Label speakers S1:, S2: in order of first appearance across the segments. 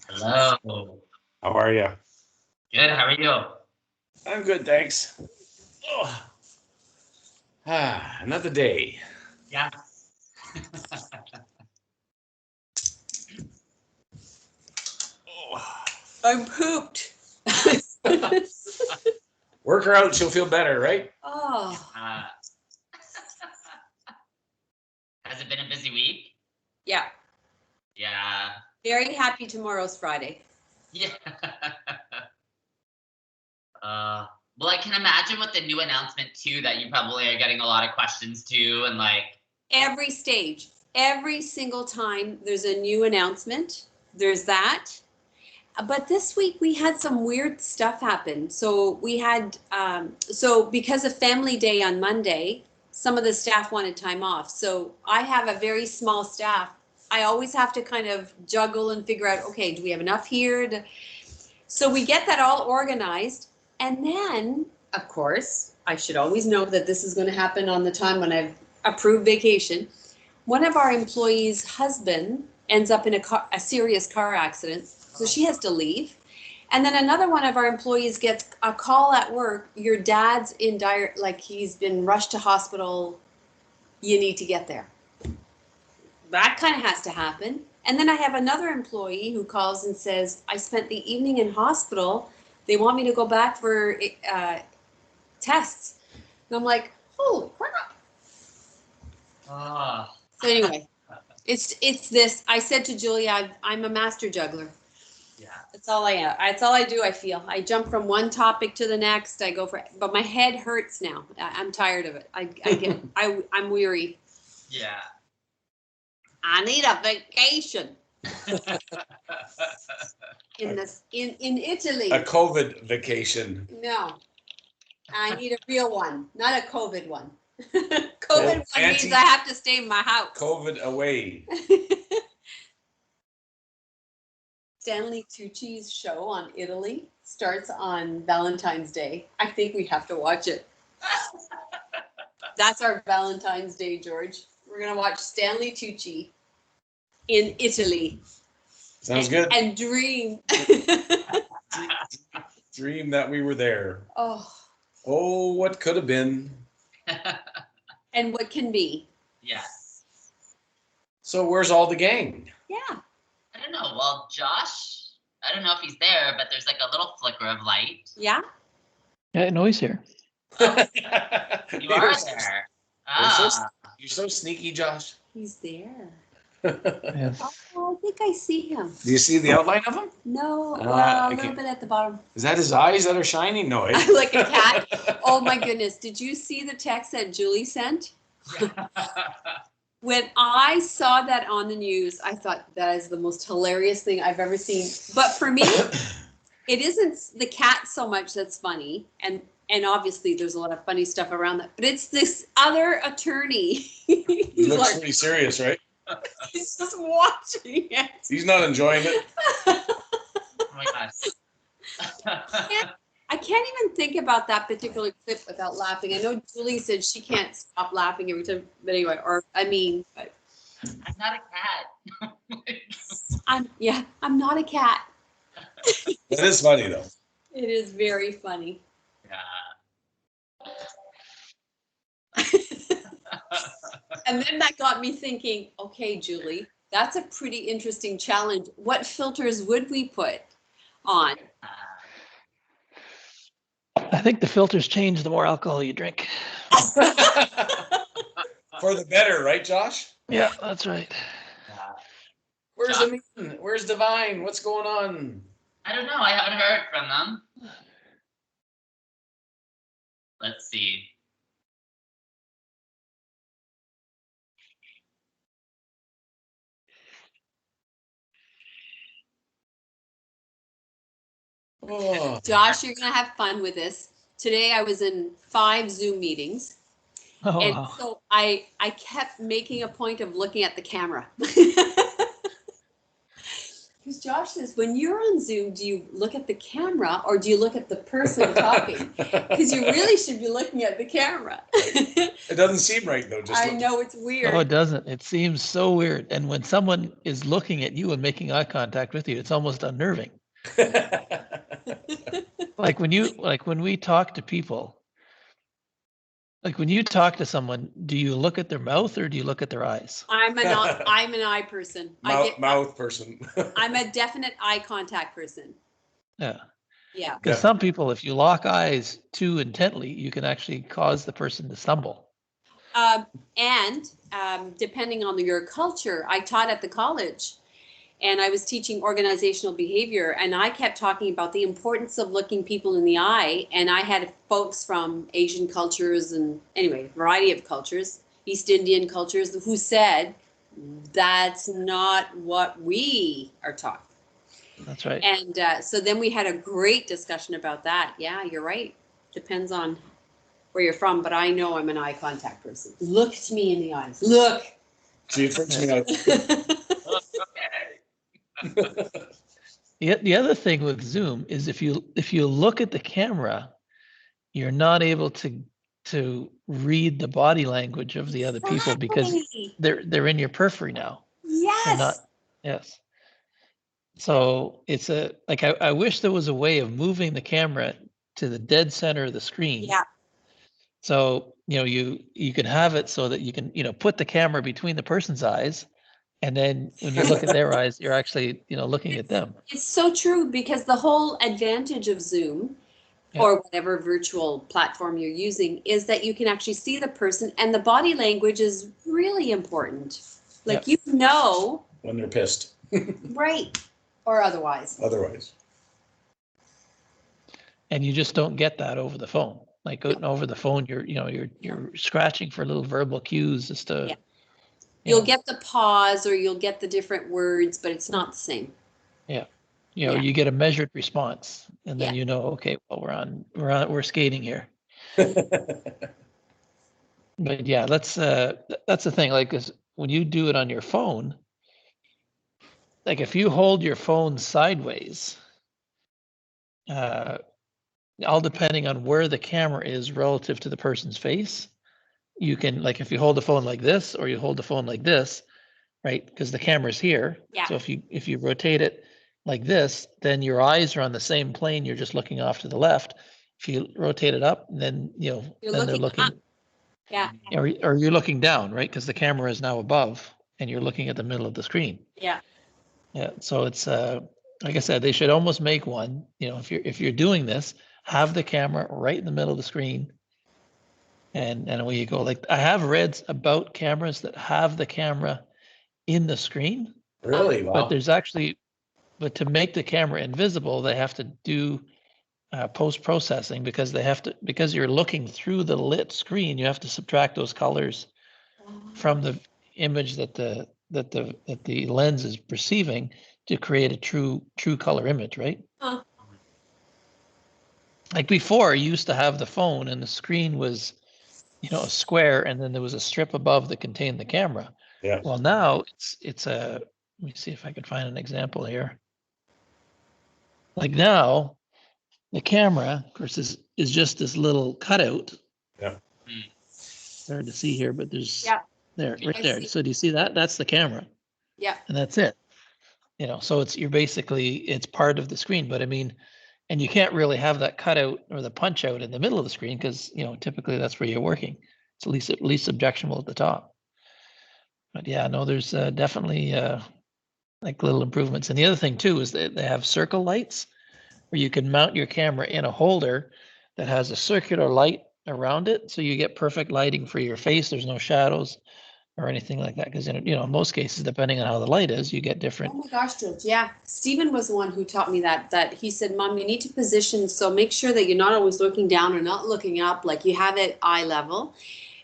S1: Hello.
S2: How are you?
S1: Good. How are you?
S2: I'm good, thanks. Oh. Another day.
S1: Yeah.
S2: Oh.
S3: I'm pooped.
S2: Work her out, she'll feel better, right?
S3: Oh,
S1: Has it been a busy week?
S3: yeah.
S1: Yeah.
S3: Very happy tomorrow's Friday.
S1: Yeah. Well, I can imagine with the new announcement too that you probably are getting a lot of questions too, and like.
S3: Every stage, every single time there's a new announcement, there's that. But this week we had some weird stuff happen. So we had, so because of Family Day on Monday, some of the staff wanted time off. So I have a very small staff. I always have to kind of juggle and figure out, okay, do we have enough here? So we get that all organized. And then, of course, I should always know that this is going to happen on the time when I've approved vacation. One of our employees' husband ends up in a serious car accident. So she has to leave. And then another one of our employees gets a call at work. Your dad's in dire, like he's been rushed to hospital. You need to get there. That kind of has to happen. And then I have another employee who calls and says, I spent the evening in hospital. They want me to go back for tests. And I'm like, holy crap. So anyway, it's this. I said to Julia, I'm a master juggler.
S1: Yeah.
S3: That's all I am. That's all I do. I feel I jump from one topic to the next. I go for, but my head hurts now. I'm tired of it. I get. I'm weary.
S1: Yeah.
S3: I need a vacation. In Italy.
S2: A COVID vacation.
S3: No, I need a real one, not a COVID one. COVID one means I have to stay in my house.
S2: COVID away.
S3: Stanley Tucci's show on Italy starts on Valentine's Day. I think we have to watch it. That's our Valentine's Day, George. We're going to watch Stanley Tucci in Italy.
S2: Sounds good.
S3: And dream.
S2: Dream that we were there.
S3: Oh.
S2: Oh, what could have been.
S3: And what can be.
S1: Yes.
S2: So where's all the gang?
S3: Yeah.
S1: I don't know. Well, Josh, I don't know if he's there, but there's like a little flicker of light.
S3: Yeah?
S4: Yeah, no, he's here.
S1: You are there.
S2: You're so sneaky, Josh.
S3: He's there.
S4: Yes.
S3: Oh, I think I see him.
S2: Do you see the outline of him?
S3: No, well, a little bit at the bottom.
S2: Is that his eyes that are shining? No, eh?
S3: Like a cat. Oh my goodness. Did you see the text that Julie sent? When I saw that on the news, I thought that is the most hilarious thing I've ever seen. But for me, it isn't the cat so much that's funny. And obviously there's a lot of funny stuff around that. But it's this other attorney.
S2: He looks pretty serious, right?
S3: He's just watching it.
S2: He's not enjoying it.
S1: Oh my gosh.
S3: I can't even think about that particular clip without laughing. I know Julie said she can't stop laughing every time, but anyway, but
S1: I'm not a cat.
S3: I'm not a cat.
S2: It is funny though.
S3: It is very funny.
S1: Yeah.
S3: And then that got me thinking, okay, Julie, that's a pretty interesting challenge. What filters would we put on?
S4: I think the filters change the more alcohol you drink.
S2: For the better, right, Josh?
S4: Yeah, that's right.
S2: Where's the meeting? Where's Divine? What's going on?
S1: I don't know. I haven't heard from them. Let's see.
S2: Oh.
S3: Josh, you're going to have fun with this. Today I was in 5 Zoom meetings.
S4: Oh,
S3: And
S4: wow.
S3: so I kept making a point of looking at the camera. Because Josh says, when you're on Zoom, do you look at the camera or do you look at the person talking? Because you really should be looking at the camera.
S2: It doesn't seem right though. Just
S3: I
S2: look.
S3: know it's
S4: No, it
S3: weird.
S4: doesn't. It seems so weird. And when someone is looking at you and making eye contact with you, it's almost unnerving. Like when we talk to people, like when you talk to someone, do you look at their mouth or do you look at their eyes?
S3: I'm an eye person.
S2: Mouth person.
S3: I'm a definite eye contact person.
S4: Yeah.
S3: Yeah.
S4: Because some people, if you lock eyes too intently, you can actually cause the person to stumble.
S3: And depending on your culture, I taught at the college and I was teaching organizational behavior, and I kept talking about the importance of looking people in the eye. And I had folks from Asian cultures and anyway, variety of cultures, East Indian cultures, who said that's not what we are taught.
S4: That's right.
S3: And so then we had a great discussion about that. Yeah, you're right. Depends on where you're from, but I know I'm an eye contact person. Look at me in the eyes. Look.
S2: See, it freaks me out.
S4: The other thing with Zoom is if you look at the camera, you're not able to read the body language of the other people because
S3: Exactly.
S4: they're in your periphery now. They're
S3: Yes.
S4: not. Yes. So it's I wish there was a way of moving the camera to the dead center of the screen.
S3: Yeah.
S4: So, you can have it so that you can, put the camera between the person's eyes. And then when you look at their eyes, you're actually, looking at them.
S3: It's so true, because the whole advantage of Zoom or whatever virtual platform you're using is that you can actually see the person, and the body language is really important. Like,
S2: When they're pissed.
S3: right, or otherwise.
S2: Otherwise.
S4: And you just don't get that over the phone. Like over the phone, you're scratching for little verbal cues as to.
S3: Yeah. You'll get the pause or you'll get the different words, but it's not the same.
S4: Yeah.
S3: Yeah.
S4: You get a measured response, and then
S3: Yeah.
S4: okay, well, we're skating here. But yeah, that's the thing. Like, 'cause when you do it on your phone, like if you hold your phone sideways, all depending on where the camera is relative to the person's face, you can, like, if you hold the phone like this or you hold the phone like this, right? Because the camera's here.
S3: Yeah.
S4: So if you rotate it like this, then your eyes are on the same plane. You're just looking off to the left. If you rotate it up, then
S3: You're
S4: then they're looking.
S3: up. Yeah.
S4: Or you're looking down, right? Because the camera is now above, and you're looking at the middle of the screen.
S3: Yeah.
S4: Yeah. So it's like I said, they should almost make one. If you're doing this, have the camera right in the middle of the screen. And away you go. Like, I have read about cameras that have the camera in the screen.
S2: Really? Wow.
S4: But to make the camera invisible, they have to do post-processing, because you're looking through the lit screen, you have to subtract those colors from the image that the lens is perceiving to create a true color image, right?
S3: Huh.
S4: Like before, you used to have the phone and the screen was, a square, and then there was a strip above that contained the camera.
S2: Yeah.
S4: Well, now it's a, let me see if I can find an example here. Like now, the camera, of course, is just this little cutout.
S2: Yeah.
S4: It's hard to see here, but there's right
S3: I
S4: there.
S3: see.
S4: So do you see that? That's the camera.
S3: Yeah.
S4: And that's it. So it's part of the screen, but I mean, and you can't really have that cutout or the punch out in the middle of the screen because, typically that's where you're working. It's at least objectionable at the top. But yeah, no, there's definitely like little improvements. And the other thing too is that they have circle lights where you can mount your camera in a holder that has a circular light around it. So you get perfect lighting for your face. There's no shadows or anything like that. Because, in most cases, depending on how the light is, you get different.
S3: Oh my gosh, George. Yeah. Stephen was the one who taught me that he said, Mom, you need to position. So make sure that you're not always looking down or not looking up, like you have it eye level.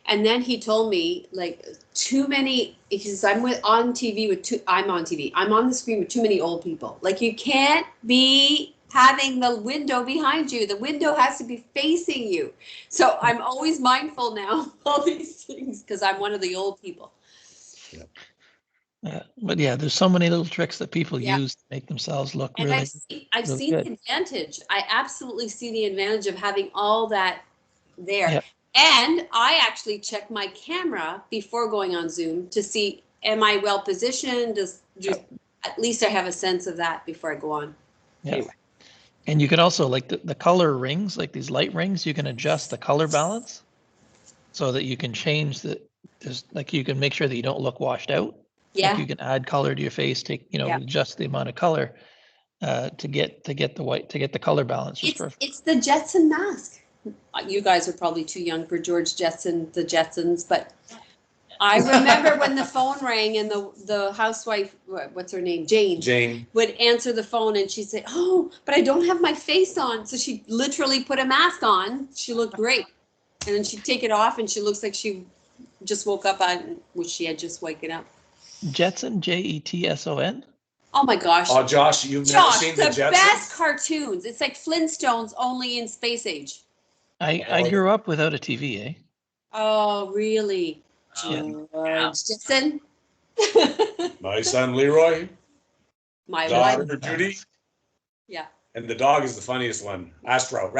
S3: And then he told me, like, too many, because I'm on TV. I'm on the screen with too many old people. Like, you can't be having the window behind you. The window has to be facing you. So I'm always mindful now of all these things because I'm one of the old people.
S2: Yeah.
S4: Yeah, but yeah, there's so many little tricks that people
S3: Yeah.
S4: use to make themselves look
S3: And
S4: really,
S3: I've
S4: really
S3: seen
S4: good.
S3: the advantage. I absolutely see the advantage of having all that there.
S4: Yep.
S3: And I actually check my camera before going on Zoom to see, am I well positioned? At least I have a sense of that before I go on.
S4: Yeah.
S3: Anyway.
S4: And you can also, like the color rings, like these light rings, you can adjust the color balance so that you can change like you can make sure that you don't look washed out.
S3: Yeah.
S4: Like you can add color to your face,
S3: Yeah.
S4: adjust the amount of color to get the color balance just perfect.
S3: It's the Jetson mask. You guys are probably too young for George Jetson, the Jetsons, but I remember when the phone rang and the housewife, what's her name, Jane, would answer the phone and she'd say, "Oh, but I don't have my face on." So she literally put a mask on. She looked great, and then she'd take it off and she looks like she just woke up and wish she had just waken up.
S4: Jetson, Jetson.
S3: Oh my gosh.
S2: Oh, Josh, you've never seen the Jetsons?
S3: Best cartoons. It's like Flintstones, only in space age.
S4: I grew up without a TV, eh?
S3: Oh, really?
S4: Yeah.
S3: George Jetson?
S2: My son Leroy,
S3: My
S2: daughter
S3: wife.
S2: Judy,
S3: Yeah.
S2: and the dog is the funniest one. Astro.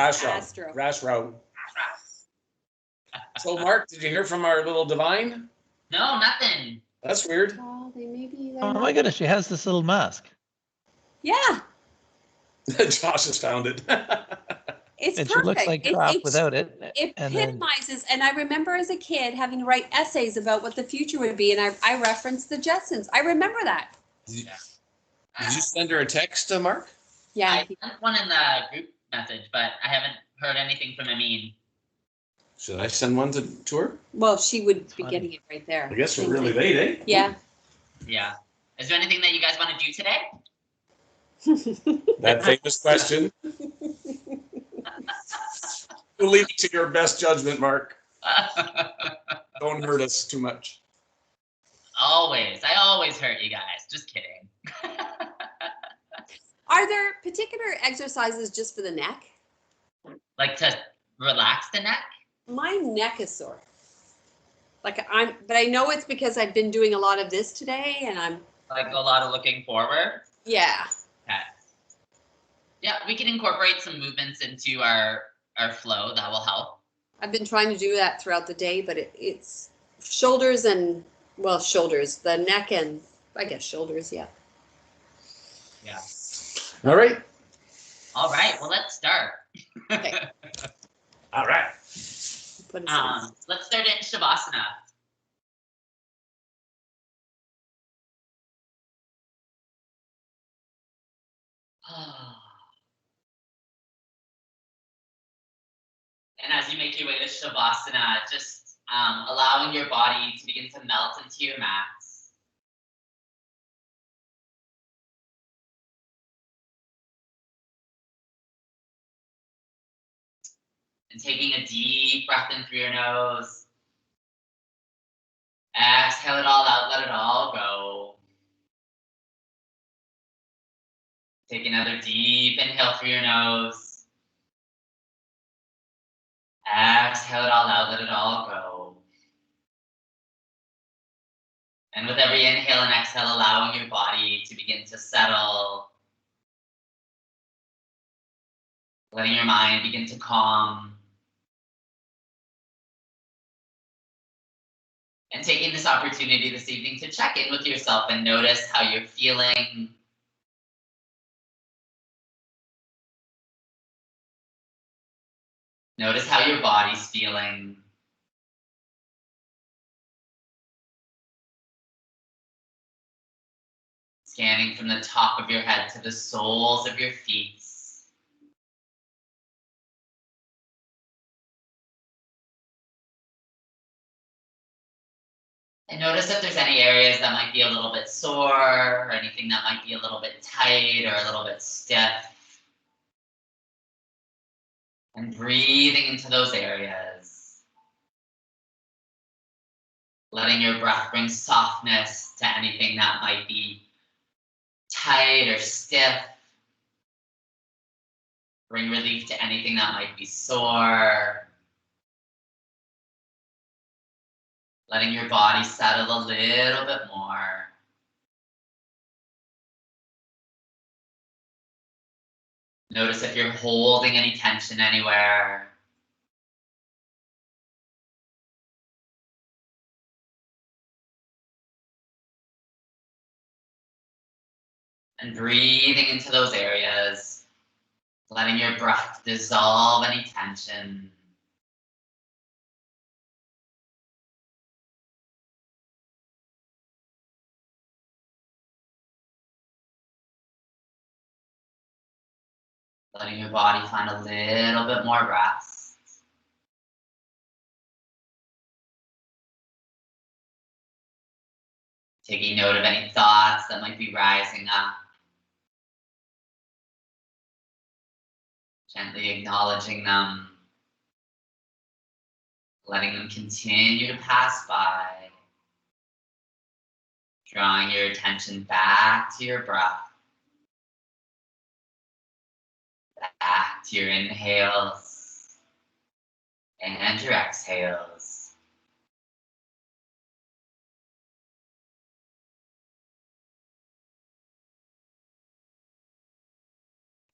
S2: So, Mark, did you hear from our little divine?
S1: No, nothing.
S2: That's weird.
S3: Oh, they're
S4: Oh my goodness, she has this little mask.
S3: Yeah.
S2: Josh has found it.
S3: It's
S4: And
S3: perfect.
S4: she looks like crap without it.
S3: It
S4: And then,
S3: epitomizes, and I remember as a kid having to write essays about what the future would be, and I referenced the Jetsons. I remember that.
S2: Did you send her a text, Mark?
S3: Yeah.
S1: I sent one in the group message, but I haven't heard anything from Amin.
S2: Should I send one to her?
S3: Well, she would be
S4: Funny.
S3: getting it right there.
S2: I guess we're really late, eh?
S3: Yeah.
S1: Yeah. Is there anything that you guys want to do today?
S2: That famous question. We'll leave it to your best judgment, Mark. Don't hurt us too much.
S1: Always. I always hurt you guys. Just kidding.
S3: Are there particular exercises just for the neck?
S1: Like to relax the neck?
S3: My neck is sore. But I know it's because I've been doing a lot of this today, and I'm.
S1: Like a lot of looking forward?
S3: Yeah.
S1: Okay. Yeah, we can incorporate some movements into our flow. That will help.
S3: I've been trying to do that throughout the day, but it's shoulders, the neck, and I guess shoulders, yeah.
S1: Yeah.
S2: All right.
S1: All right. Well, let's start.
S3: Okay.
S2: All right.
S3: Put it on.
S1: Let's start in Shavasana. And as you make your way to Shavasana, just allowing your body to begin to melt into your mats. And taking a deep breath in through your nose. Exhale it all out, let it all go. Take another deep inhale through your nose. Exhale it all out, let it all go. And with every inhale and exhale, allowing your body to begin to settle. Letting your mind begin to calm. And taking this opportunity this evening to check in with yourself and notice how you're feeling. Notice how your body's feeling. Scanning from the top of your head to the soles of your feet. And notice if there's any areas that might be a little bit sore or anything that might be a little bit tight or a little bit stiff. And breathing into those areas. Letting your breath bring softness to anything that might be tight or stiff. Bring relief to anything that might be sore. Letting your body settle a little bit more. Notice if you're holding any tension anywhere. And breathing into those areas, letting your breath dissolve any tension. Letting your body find a little bit more rest. Taking note of any thoughts that might be rising up. Gently acknowledging them. Letting them continue to pass by. Drawing your attention back to your breath. Back to your inhales and your exhales.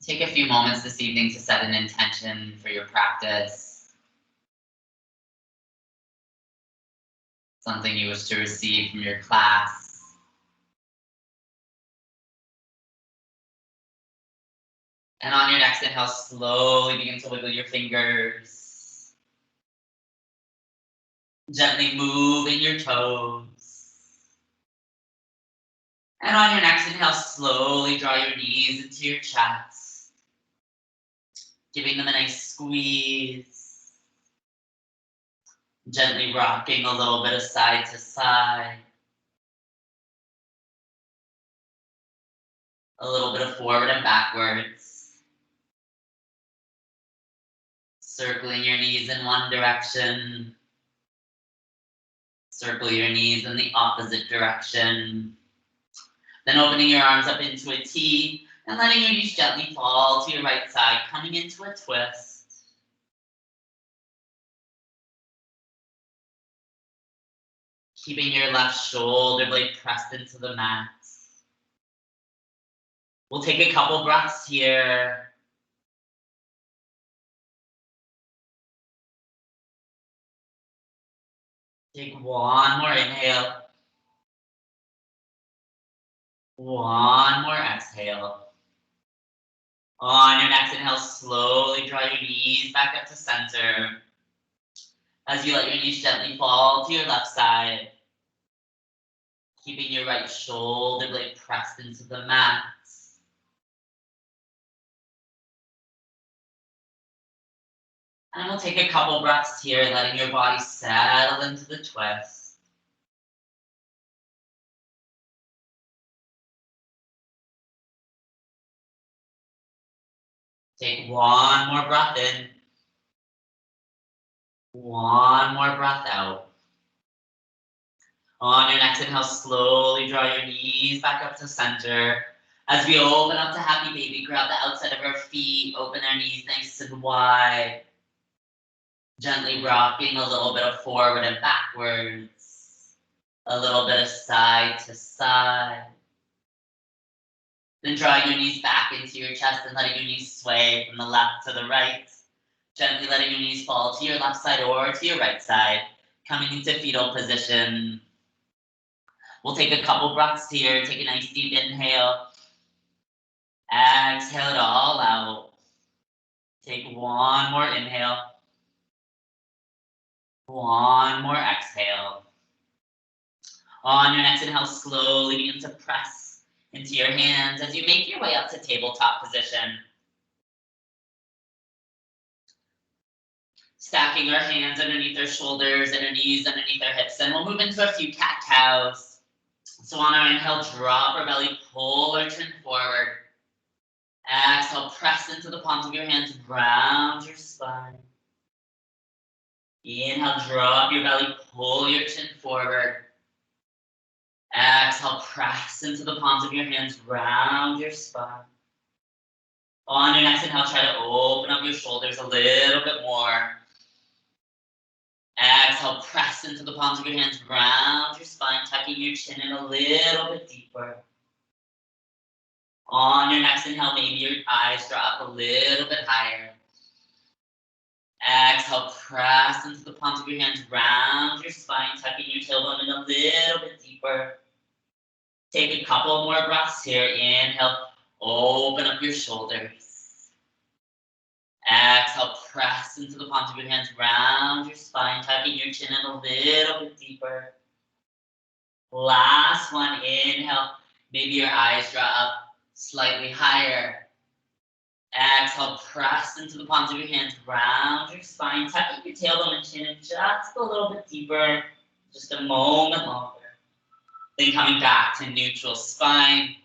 S1: Take a few moments this evening to set an intention for your practice. Something you wish to receive from your class. And on your next inhale, slowly begin to wiggle your fingers. Gently moving your toes. And on your next inhale, slowly draw your knees into your chest. Giving them a nice squeeze. Gently rocking a little bit of side to side. A little bit of forward and backwards. Circling your knees in one direction. Circle your knees in the opposite direction. Then opening your arms up into a T and letting your knees gently fall to your right side, coming into a twist. Keeping your left shoulder blade pressed into the mat. We'll take a couple breaths here. Take one more inhale. One more exhale. On your next inhale, slowly draw your knees back up to center. As you let your knees gently fall to your left side. Keeping your right shoulder blade pressed into the mat. And we'll take a couple breaths here, letting your body settle into the twist. Take one more breath in. One more breath out. On your next inhale, slowly draw your knees back up to center. As we open up to happy baby, grab the outside of our feet, open our knees nice and wide. Gently rocking a little bit of forward and backwards. A little bit of side to side. Then drawing your knees back into your chest and letting your knees sway from the left to the right. Gently letting your knees fall to your left side or to your right side. Coming into fetal position. We'll take a couple breaths here. Take a nice deep inhale. Exhale it all out. Take one more inhale. One more exhale. On your next inhale, slowly begin to press into your hands as you make your way up to tabletop position. Stacking our hands underneath our shoulders and our knees underneath our hips. And we'll move into a few cat-cows. So on our inhale, drop our belly, pull our chin forward. Exhale, press into the palms of your hands, round your spine. Inhale, drop your belly, pull your chin forward. Exhale, press into the palms of your hands, round your spine. On your next inhale, try to open up your shoulders a little bit more. Exhale, press into the palms of your hands, round your spine, tucking your chin in a little bit deeper. On your next inhale, maybe your eyes draw up a little bit higher. Exhale, press into the palms of your hands, round your spine, tucking your tailbone in a little bit deeper. Take a couple more breaths here. Inhale, open up your shoulders. Exhale, press into the palms of your hands, round your spine, tucking your chin in a little bit deeper. Last one, inhale, maybe your eyes draw up slightly higher. Exhale, press into the palms of your hands, round your spine, tucking your tailbone and chin in just a little bit deeper, just a moment longer. Then coming back to neutral spine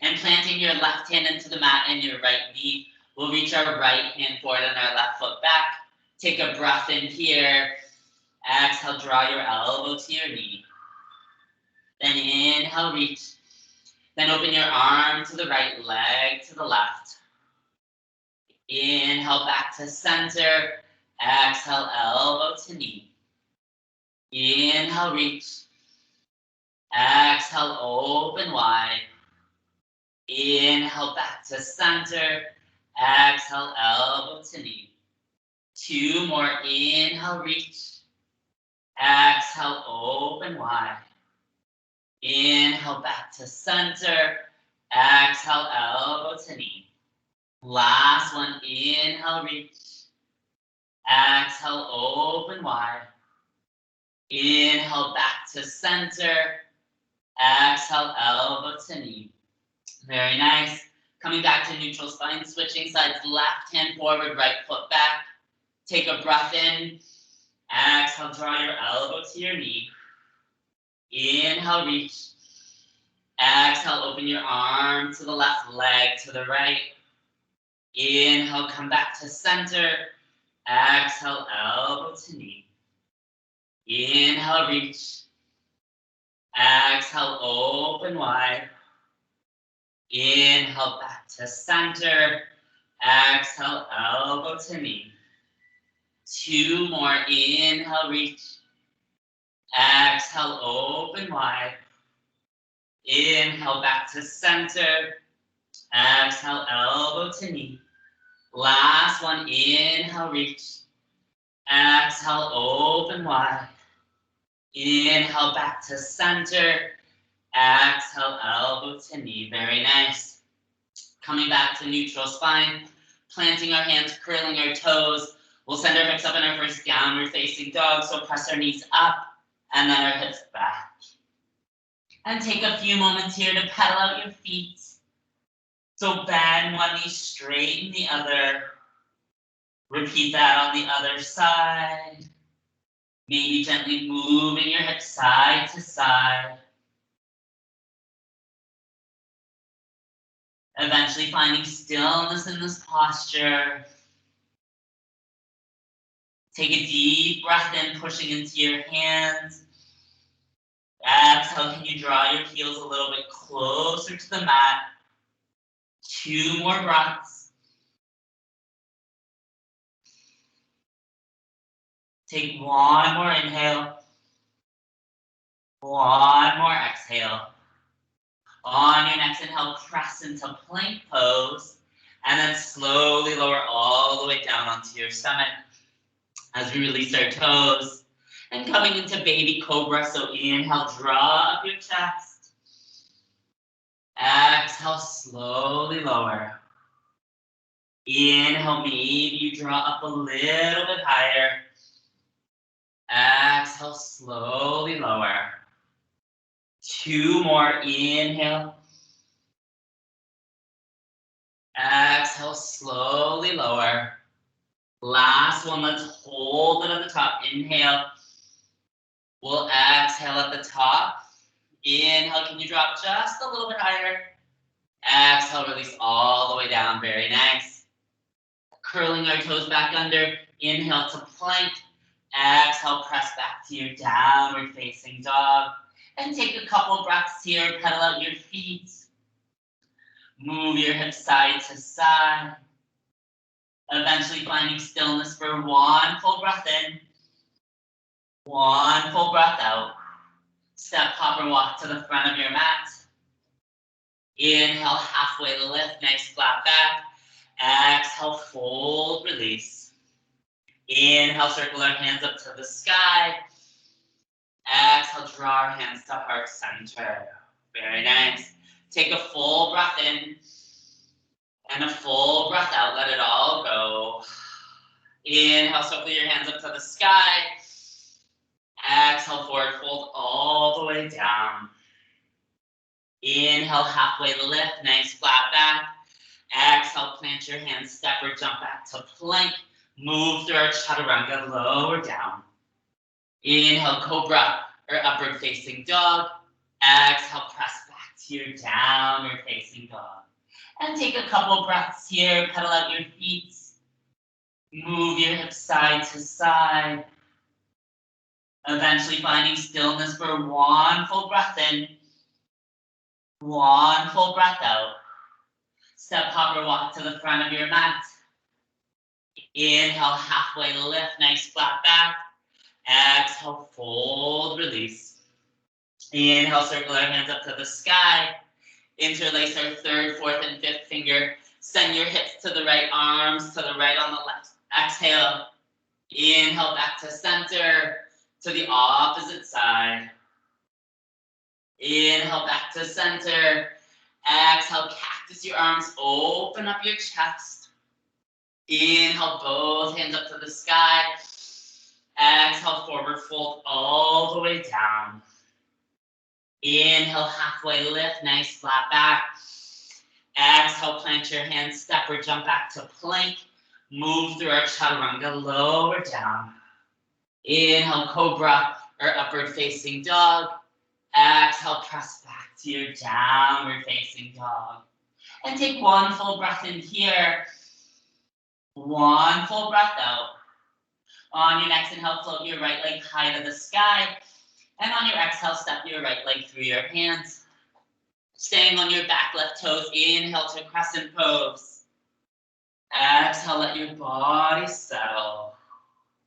S1: and planting your left hand into the mat and your right knee. We'll reach our right hand forward and our left foot back. Take a breath in here. Exhale, draw your elbow to your knee. Then inhale, reach. Then open your arm to the right, leg to the left. Inhale, back to center. Exhale, elbow to knee. Inhale, reach. Exhale, open wide. Inhale, back to center. Exhale, elbow to knee. Two more. Inhale, reach. Exhale, open wide. Inhale, back to center. Exhale, elbow to knee. Last one. Inhale, reach. Exhale, open wide. Inhale, back to center. Exhale, elbow to knee. Very nice. Coming back to neutral spine, switching sides, left hand forward, right foot back. Take a breath in. Exhale, draw your elbow to your knee. Inhale, reach. Exhale, open your arm to the left, leg to the right. Inhale, come back to center. Exhale, elbow to knee. Inhale, reach. Exhale, open wide. Inhale, back to center. Exhale, elbow to knee. Two more. Inhale, reach. Exhale, open wide. Inhale, back to center. Exhale, elbow to knee. Last one. Inhale, reach. Exhale, open wide. Inhale, back to center. Exhale, elbow to knee. Very nice. Coming back to neutral spine, planting our hands, curling our toes. We'll send our hips up in our first downward facing dog. So press our knees up and then our hips back. And take a few moments here to pedal out your feet. So bend one knee, straighten the other. Repeat that on the other side. Maybe gently moving your hips side to side. Eventually finding stillness in this posture. Take a deep breath in, pushing into your hands. Exhale, can you draw your heels a little bit closer to the mat? Two more breaths. Take one more inhale. One more exhale. On your next inhale, press into plank pose, and then slowly lower all the way down onto your stomach as we release our toes. And coming into baby cobra, so inhale, draw up your chest. Exhale, slowly lower. Inhale, maybe you draw up a little bit higher. Exhale, slowly lower. Two more. Inhale. Exhale, slowly lower. Last one, let's hold it at the top. Inhale. We'll exhale at the top. Inhale, can you drop just a little bit higher? Exhale, release all the way down. Very nice. Curling our toes back under. Inhale to plank. Exhale, press back to your downward facing dog. And take a couple breaths here, pedal out your feet. Move your hips side to side. Eventually finding stillness for one full breath in. One full breath out. Step, hop, or walk to the front of your mat. Inhale, halfway lift, nice flat back. Exhale, fold, release. Inhale, circle our hands up to the sky. Exhale, draw our hands to heart center. Very nice. Take a full breath in and a full breath out. Let it all go. Inhale, circle your hands up to the sky. Exhale, forward fold all the way down. Inhale, halfway lift, nice flat back. Exhale, plant your hands, step or jump back to plank. Move through our chaturanga, lower down. Inhale, cobra or upward facing dog. Exhale, press back to your downward facing dog. And take a couple breaths here, pedal out your feet. Move your hips side to side. Eventually finding stillness for one full breath in. One full breath out. Step, hop, or walk to the front of your mat. Inhale, halfway lift, nice flat back. Exhale, fold, release. Inhale, circle our hands up to the sky. Interlace our third, fourth, and fifth finger. Send your hips to the right, arms to the right on the left. Exhale. Inhale, back to center, to the opposite side. Inhale, back to center. Exhale, cactus your arms, open up your chest. Inhale, both hands up to the sky. Exhale, forward fold all the way down. Inhale, halfway lift, nice flat back. Exhale, plant your hands, step or jump back to plank. Move through our chaturanga, lower down. Inhale, cobra or upward facing dog. Exhale, press back to your downward facing dog. And take one full breath in here. One full breath out. On your next inhale, float your right leg high to the sky. And on your exhale, step your right leg through your hands. Staying on your back left toes, inhale to crescent pose. Exhale, let your body settle.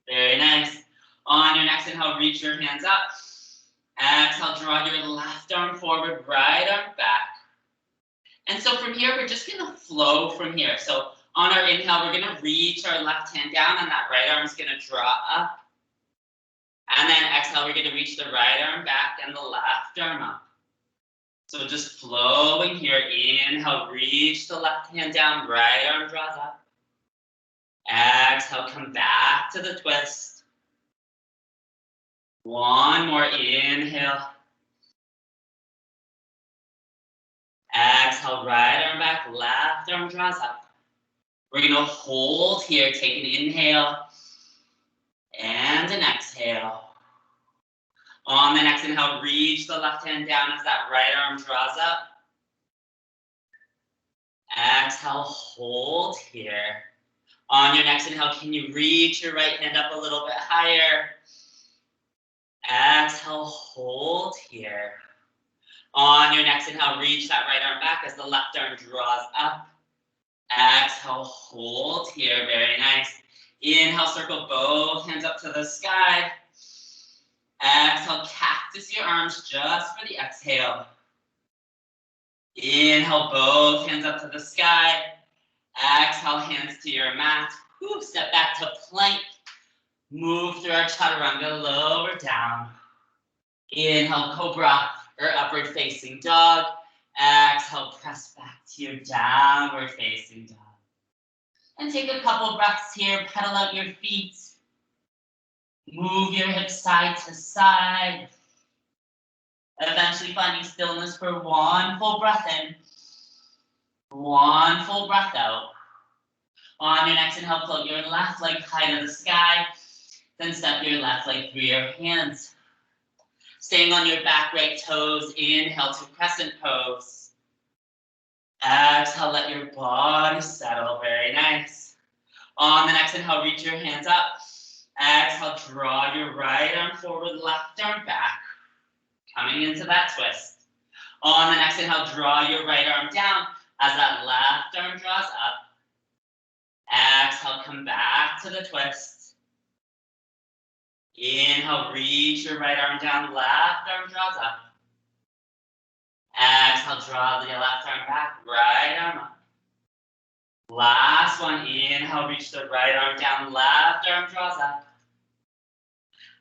S1: Very nice. On your next inhale, reach your hands up. Exhale, draw your left arm forward, right arm back. And so from here, we're just gonna flow from here. So on our inhale, we're gonna reach our left hand down and that right arm is gonna draw up. And then exhale, we're gonna reach the right arm back and the left arm up. So just flowing here, inhale, reach the left hand down, right arm draws up. Exhale, come back to the twist. One more, inhale. Exhale, right arm back, left arm draws up. We're gonna hold here, take an inhale and an exhale. On the next inhale, reach the left hand down as that right arm draws up. Exhale, hold here. On your next inhale, can you reach your right hand up a little bit higher? Exhale, hold here. On your next inhale, reach that right arm back as the left arm draws up. Exhale, hold here, very nice. Inhale, circle both hands up to the sky. Exhale, cactus your arms just for the exhale. Inhale, both hands up to the sky. Exhale, hands to your mat. Step back to plank. Move through our chaturanga, lower down. Inhale, cobra or upward facing dog. Exhale, press back to your downward facing dog. And take a couple breaths here, pedal out your feet. Move your hips side to side. Eventually finding stillness for one full breath in. One full breath out. On your next inhale, float your left leg high to the sky. Then step your left leg through your hands. Staying on your back right toes, inhale to crescent pose. Exhale, let your body settle, very nice. On the next inhale, reach your hands up. Exhale, draw your right arm forward, left arm back. Coming into that twist. On the next inhale, draw your right arm down as that left arm draws up. Exhale, come back to the twist. Inhale, reach your right arm down, left arm draws up. Exhale, draw the left arm back, right arm up. Last one, inhale, reach the right arm down, left arm draws up.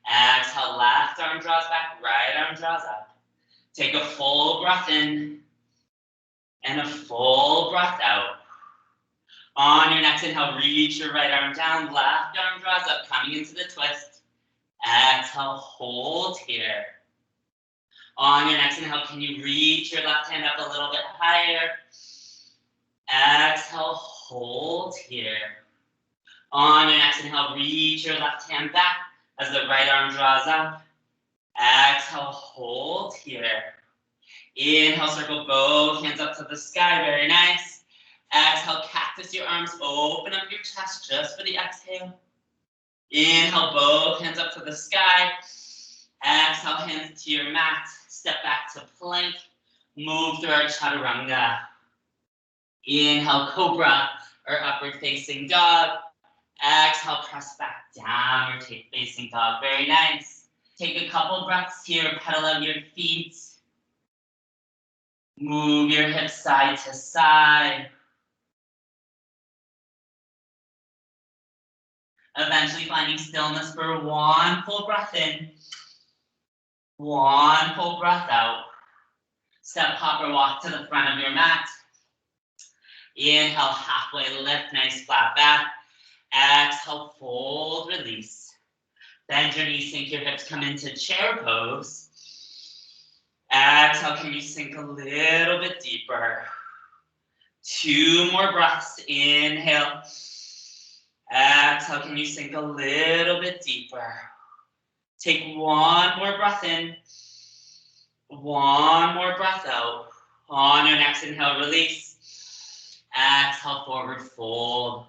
S1: Exhale, left arm draws back, right arm draws up. Take a full breath in and a full breath out. On your next inhale, reach your right arm down, left arm draws up, coming into the twist. Exhale, hold here. On your next inhale, can you reach your left hand up a little bit higher? Exhale, hold here. On your next inhale, reach your left hand back as the right arm draws up. Exhale, hold here. Inhale, circle both hands up to the sky, very nice. Exhale, cactus your arms, open up your chest just for the exhale. Inhale, both hands up to the sky. Exhale, hands to your mat. Step back to plank. Move through our chaturanga. Inhale, cobra or upward facing dog. Exhale, press back, downward facing dog. Very nice. Take a couple breaths here. Pedal out your feet. Move your hips side to side. Eventually finding stillness for one full breath in. One full breath out. Step, hop, or walk to the front of your mat. Inhale, halfway lift, nice flat back. Exhale, fold, release. Bend your knees, sink your hips, come into chair pose. Exhale, can you sink a little bit deeper? 2 more breaths, inhale. Exhale, can you sink a little bit deeper? Take 1 more breath in. 1 more breath out. On your next inhale, release. Exhale, forward fold.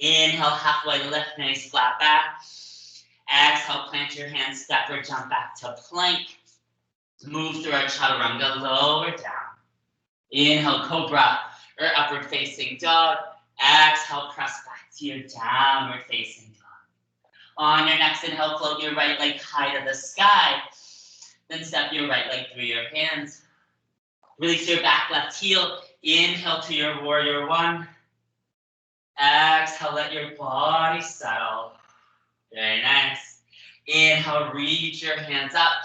S1: Inhale, halfway lift, nice flat back. Exhale, plant your hands, step or jump back to plank. Move through our chaturanga, lower down. Inhale, cobra or upward facing dog. Exhale, press back to your downward facing dog. On your next inhale, float your right leg high to the sky. Then step your right leg through your hands. Release your back left heel. Inhale to your warrior 1. Exhale, let your body settle. Very nice. Inhale, reach your hands up.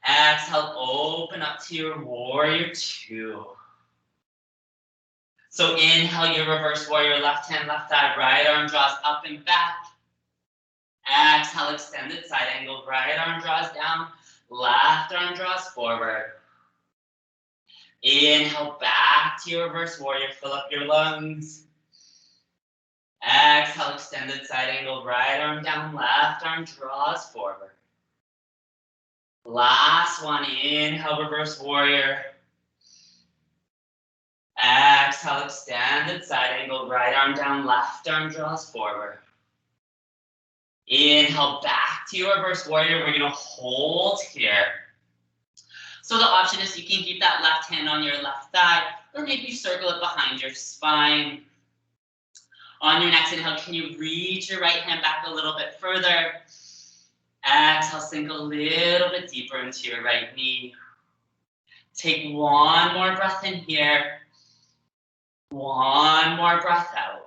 S1: Exhale, open up to your warrior 2. So inhale, your reverse warrior, left hand, left thigh, right arm draws up and back. Exhale, extended side angle, right arm draws down, left arm draws forward. Inhale, back to your reverse warrior, fill up your lungs. Exhale, extended side angle, right arm down, left arm draws forward. Last one, inhale, reverse warrior. Exhale, extended side angle, right arm down, left arm draws forward. Inhale, back to your reverse warrior. We're gonna hold here. So the option is you can keep that left hand on your left thigh, or maybe circle it behind your spine. On your next inhale, can you reach your right hand back a little bit further? Exhale, sink a little bit deeper into your right knee. Take 1 more breath in here. 1 more breath out.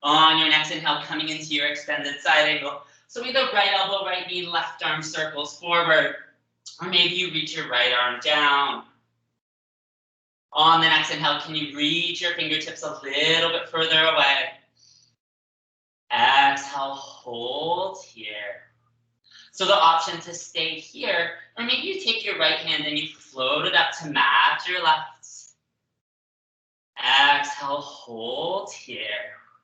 S1: On your next inhale, coming into your extended side angle. So either right elbow, right knee, left arm circles forward, or maybe you reach your right arm down. On the next inhale, can you reach your fingertips a little bit further away? Exhale, hold here. So the option to stay here, or maybe you take your right hand and you float it up to match your left. Exhale, hold here.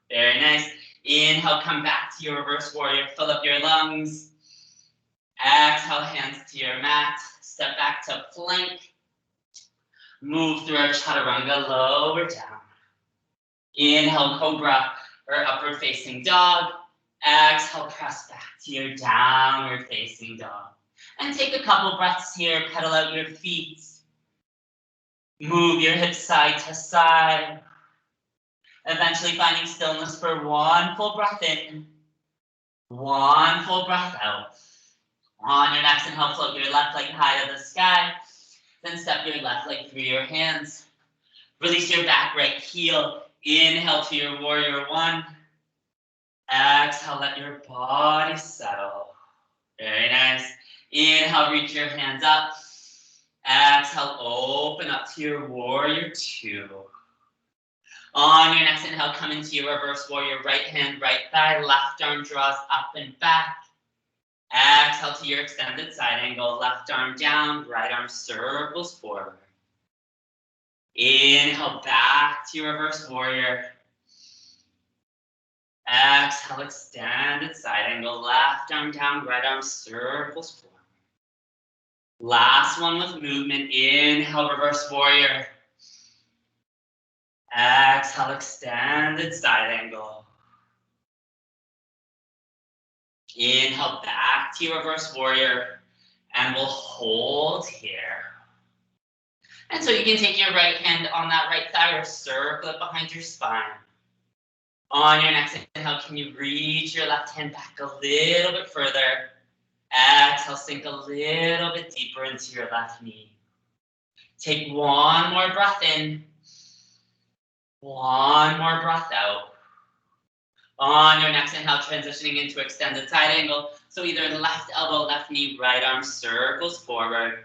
S1: Very nice. Inhale, come back to your reverse warrior, fill up your lungs. Exhale, hands to your mat. Step back to plank. Move through our chaturanga, lower down. Inhale, cobra or upward facing dog. Exhale, press back to your downward facing dog. And take a couple breaths here, pedal out your feet. Move your hips side to side. Eventually finding stillness for 1 full breath in. 1 full breath out. On your next inhale, float your left leg high to the sky. Then step your left leg through your hands. Release your back right heel. Inhale to your warrior one. Exhale, let your body settle. Very nice. Inhale, reach your hands up. Exhale, open up to your warrior two. On your next inhale, come into your reverse warrior. Right hand, right thigh, left arm draws up and back. Exhale to your extended side angle. Left arm down, right arm circles forward. Inhale, back to your reverse warrior. Exhale, extended side angle. Left arm down, right arm circles forward. Last one with movement. Inhale, reverse warrior. Exhale, extended side angle. Inhale, back to your reverse warrior. And we'll hold here. And so you can take your right hand on that right thigh or circle it behind your spine. On your next inhale, can you reach your left hand back a little bit further? Exhale, sink a little bit deeper into your left knee. Take one more breath in. One more breath out. On your next inhale, transitioning into extended side angle. So either left elbow, left knee, right arm circles forward.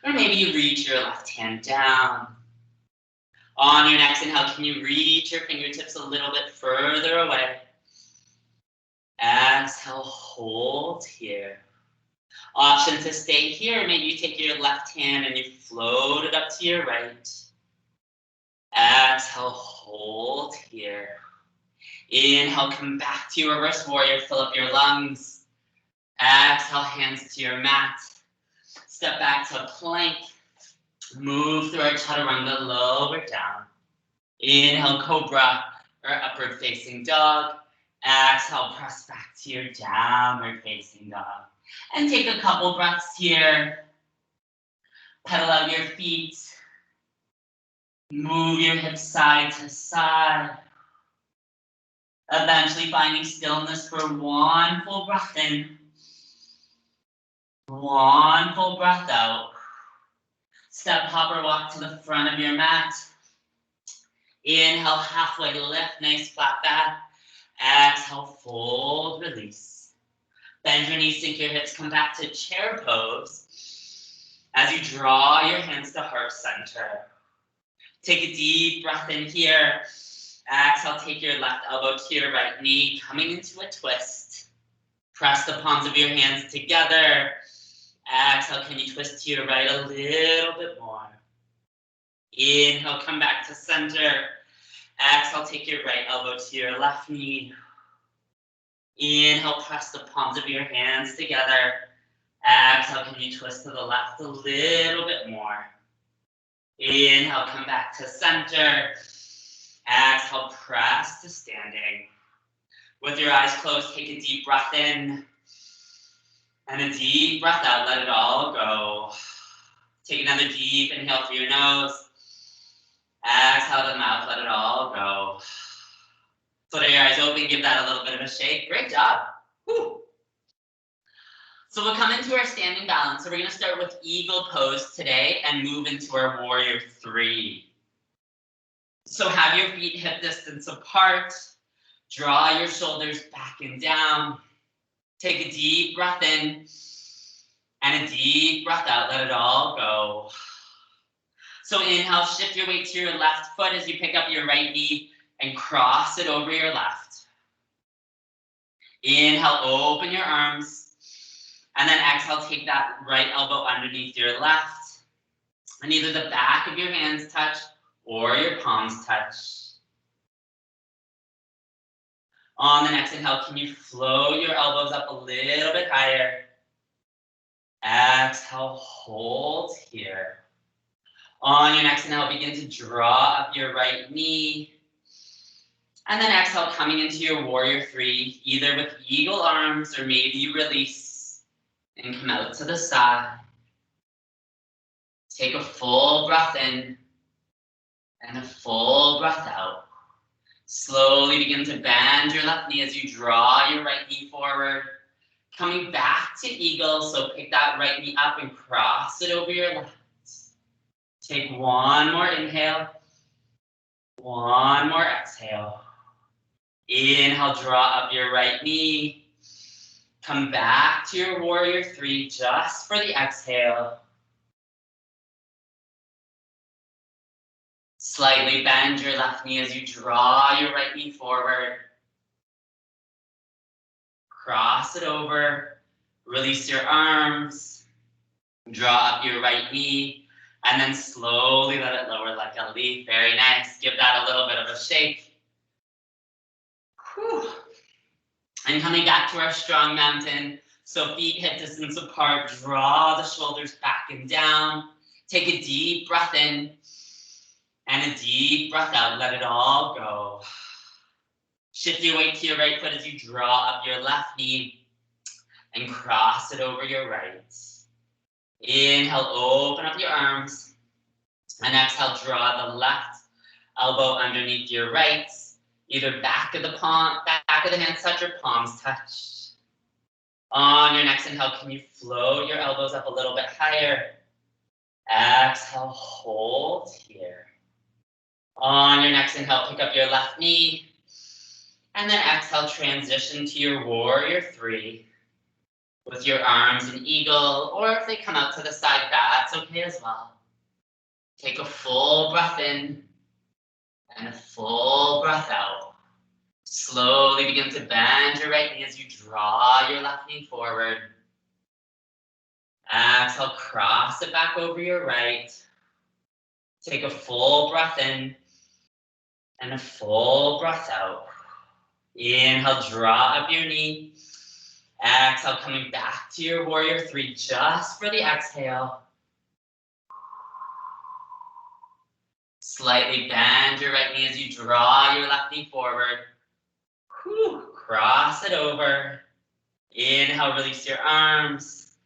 S1: Or maybe you reach your left hand down. On your next inhale, can you reach your fingertips a little bit further away? Exhale, hold here. Option to stay here. Maybe you take your left hand and you float it up to your right. Exhale, hold here. Inhale, come back to your reverse warrior. Fill up your lungs. Exhale, hands to your mat. Step back to plank. Move through our chaturanga, lower down. Inhale, cobra or upward facing dog. Exhale, press back to your downward facing dog. And take a couple breaths here. Pedal out your feet. Move your hips side to side. Eventually finding stillness for one full breath in. One full breath out. Step, hop, or walk to the front of your mat. Inhale, halfway lift, nice flat back. Exhale, fold, release. Bend your knees, sink your hips, come back to chair pose. As you draw your hands to heart center. Take a deep breath in here. Exhale, take your left elbow to your right knee, coming into a twist. Press the palms of your hands together. Exhale, can you twist to your right a little bit more? Inhale, come back to center. Exhale, take your right elbow to your left knee. Inhale, press the palms of your hands together. Exhale, can you twist to the left a little bit more? Inhale, come back to center. Exhale, press to standing. With your eyes closed, take a deep breath in. And a deep breath out, let it all go. Take another deep inhale through your nose. Exhale to the mouth, let it all go. So your eyes open, give that a little bit of a shake. Great job. Woo. So we'll come into our standing balance. So we're going to start with eagle pose today and move into our warrior three. So have your feet hip distance apart. Draw your shoulders back and down. Take a deep breath in and a deep breath out. Let it all go. So inhale, shift your weight to your left foot as you pick up your right knee and cross it over your left. Inhale, open your arms. And then exhale, take that right elbow underneath your left. And either the back of your hands touch or your palms touch. On the next inhale, can you float your elbows up a little bit higher? Exhale, hold here. On your next inhale, begin to draw up your right knee. And then exhale, coming into your warrior three, either with eagle arms or maybe you release and come out to the side. Take a full breath in and a full breath out. Slowly begin to bend your left knee as you draw your right knee forward. Coming back to eagle, so pick that right knee up and cross it over your left. Take one more inhale. One more exhale. Inhale, draw up your right knee. Come back to your warrior three just for the exhale. Slightly bend your left knee as you draw your right knee forward. Cross it over. Release your arms. Draw up your right knee. And then slowly let it lower like a leaf. Very nice. Give that a little bit of a shake. Whew. And coming back to our strong mountain. So feet hip distance apart. Draw the shoulders back and down. Take a deep breath in. And a deep breath out. Let it all go. Shift your weight to your right foot as you draw up your left knee. And cross it over your right. Inhale, open up your arms. And exhale, draw the left elbow underneath your right. Either back of the hands touch or palms touch. On your next inhale, can you float your elbows up a little bit higher? Exhale, hold here. On your next inhale, pick up your left knee. And then exhale, transition to your warrior three. With your arms in eagle, or if they come out to the side, that's okay as well. Take a full breath in and a full breath out. Slowly begin to bend your right knee as you draw your left knee forward. Exhale, cross it back over your right. Take a full breath in and a full breath out. Inhale, draw up your knee. Exhale, coming back to your warrior three just for the exhale. Slightly bend your right knee as you draw your left knee forward. Cross it over. Inhale, release your arms.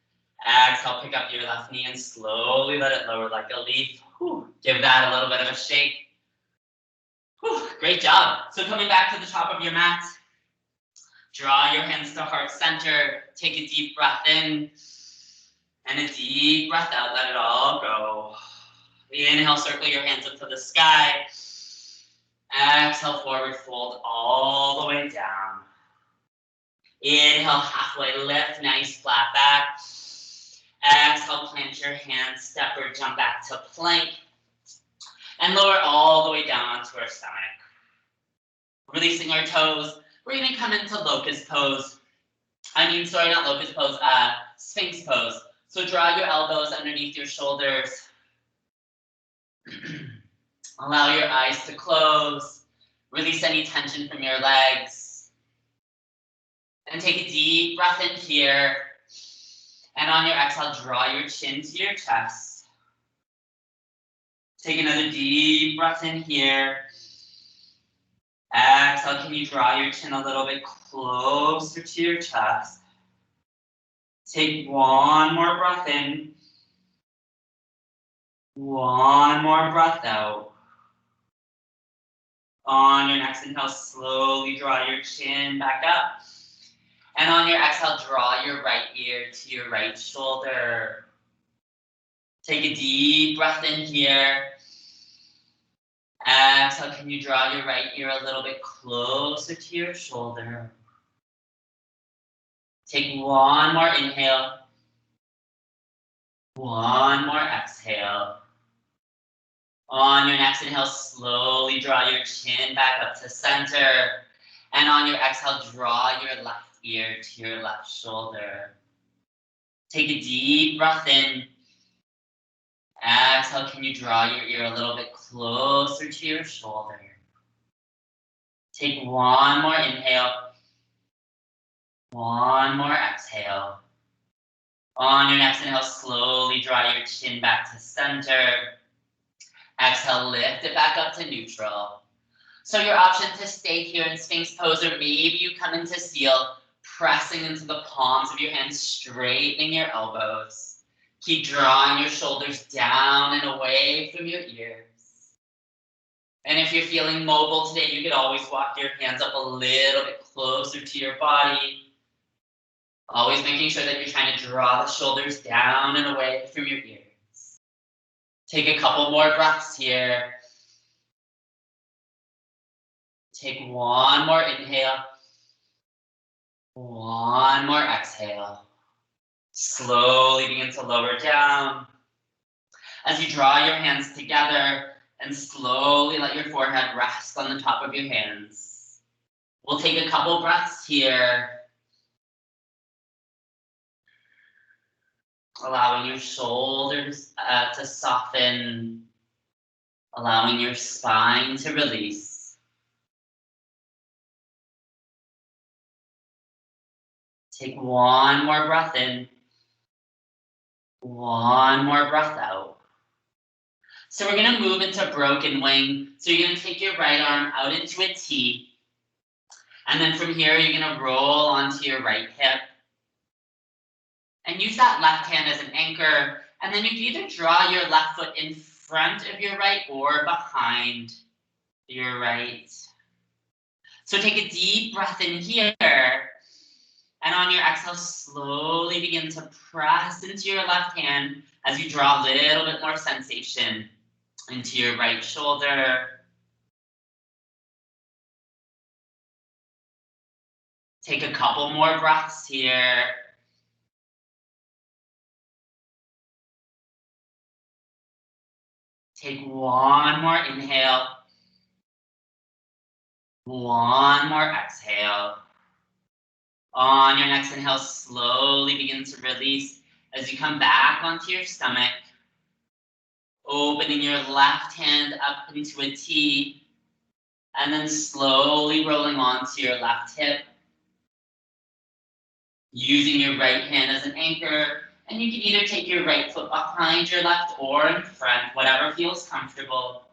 S1: Exhale, pick up your left knee and slowly let it lower like a leaf. Give that a little bit of a shake. Great job. So coming back to the top of your mat. Draw your hands to heart center. Take a deep breath in. And a deep breath out. Let it all go. Inhale, circle your hands up to the sky. Exhale, forward fold all the way down. Inhale, halfway lift. Nice flat back. Exhale, plant your hands. Step or jump back to plank. And lower all the way down onto our stomach. Releasing our toes. We're going to come into locust pose. Not locust pose, sphinx pose. So draw your elbows underneath your shoulders. Allow your eyes to close. Release any tension from your legs. And take a deep breath in here. And on your exhale, draw your chin to your chest. Take another deep breath in here. Exhale, can you draw your chin a little bit closer to your chest? Take one more breath in. One more breath out. On your next inhale, slowly draw your chin back up. And on your exhale, draw your right ear to your right shoulder. Take a deep breath in here. Exhale, can you draw your right ear a little bit closer to your shoulder? Take one more inhale. One more exhale. On your next inhale, slowly draw your chin back up to center. And on your exhale, draw your left ear to your left shoulder. Take a deep breath in. Exhale, can you draw your ear a little bit closer to your shoulder? Take one more inhale. One more exhale. On your next inhale, slowly draw your chin back to center. Exhale, lift it back up to neutral. So your option to stay here in Sphinx pose, or maybe you come into seal, pressing into the palms of your hands, straightening your elbows. Keep drawing your shoulders down and away from your ears. And if you're feeling mobile today, you could always walk your hands up a little bit closer to your body. Always making sure that you're trying to draw the shoulders down and away from your ears. Take a couple more breaths here. Take one more inhale. One more exhale. Slowly begin to lower down. As you draw your hands together and slowly let your forehead rest on the top of your hands. We'll take a couple breaths here. Allowing your shoulders to soften. Allowing your spine to release. Take one more breath in. One more breath out. So we're going to move into broken wing. So you're going to take your right arm out into a T. And then from here, you're going to roll onto your right hip. And use that left hand as an anchor. And then you can either draw your left foot in front of your right or behind your right. So take a deep breath in here. And on your exhale, slowly begin to press into your left hand as you draw a little bit more sensation into your right shoulder. Take a couple more breaths here. Take one more inhale. One more exhale. On your next inhale, slowly begin to release as you come back onto your stomach. Opening your left hand up into a T. And then slowly rolling onto your left hip. Using your right hand as an anchor. And you can either take your right foot behind your left or in front, whatever feels comfortable.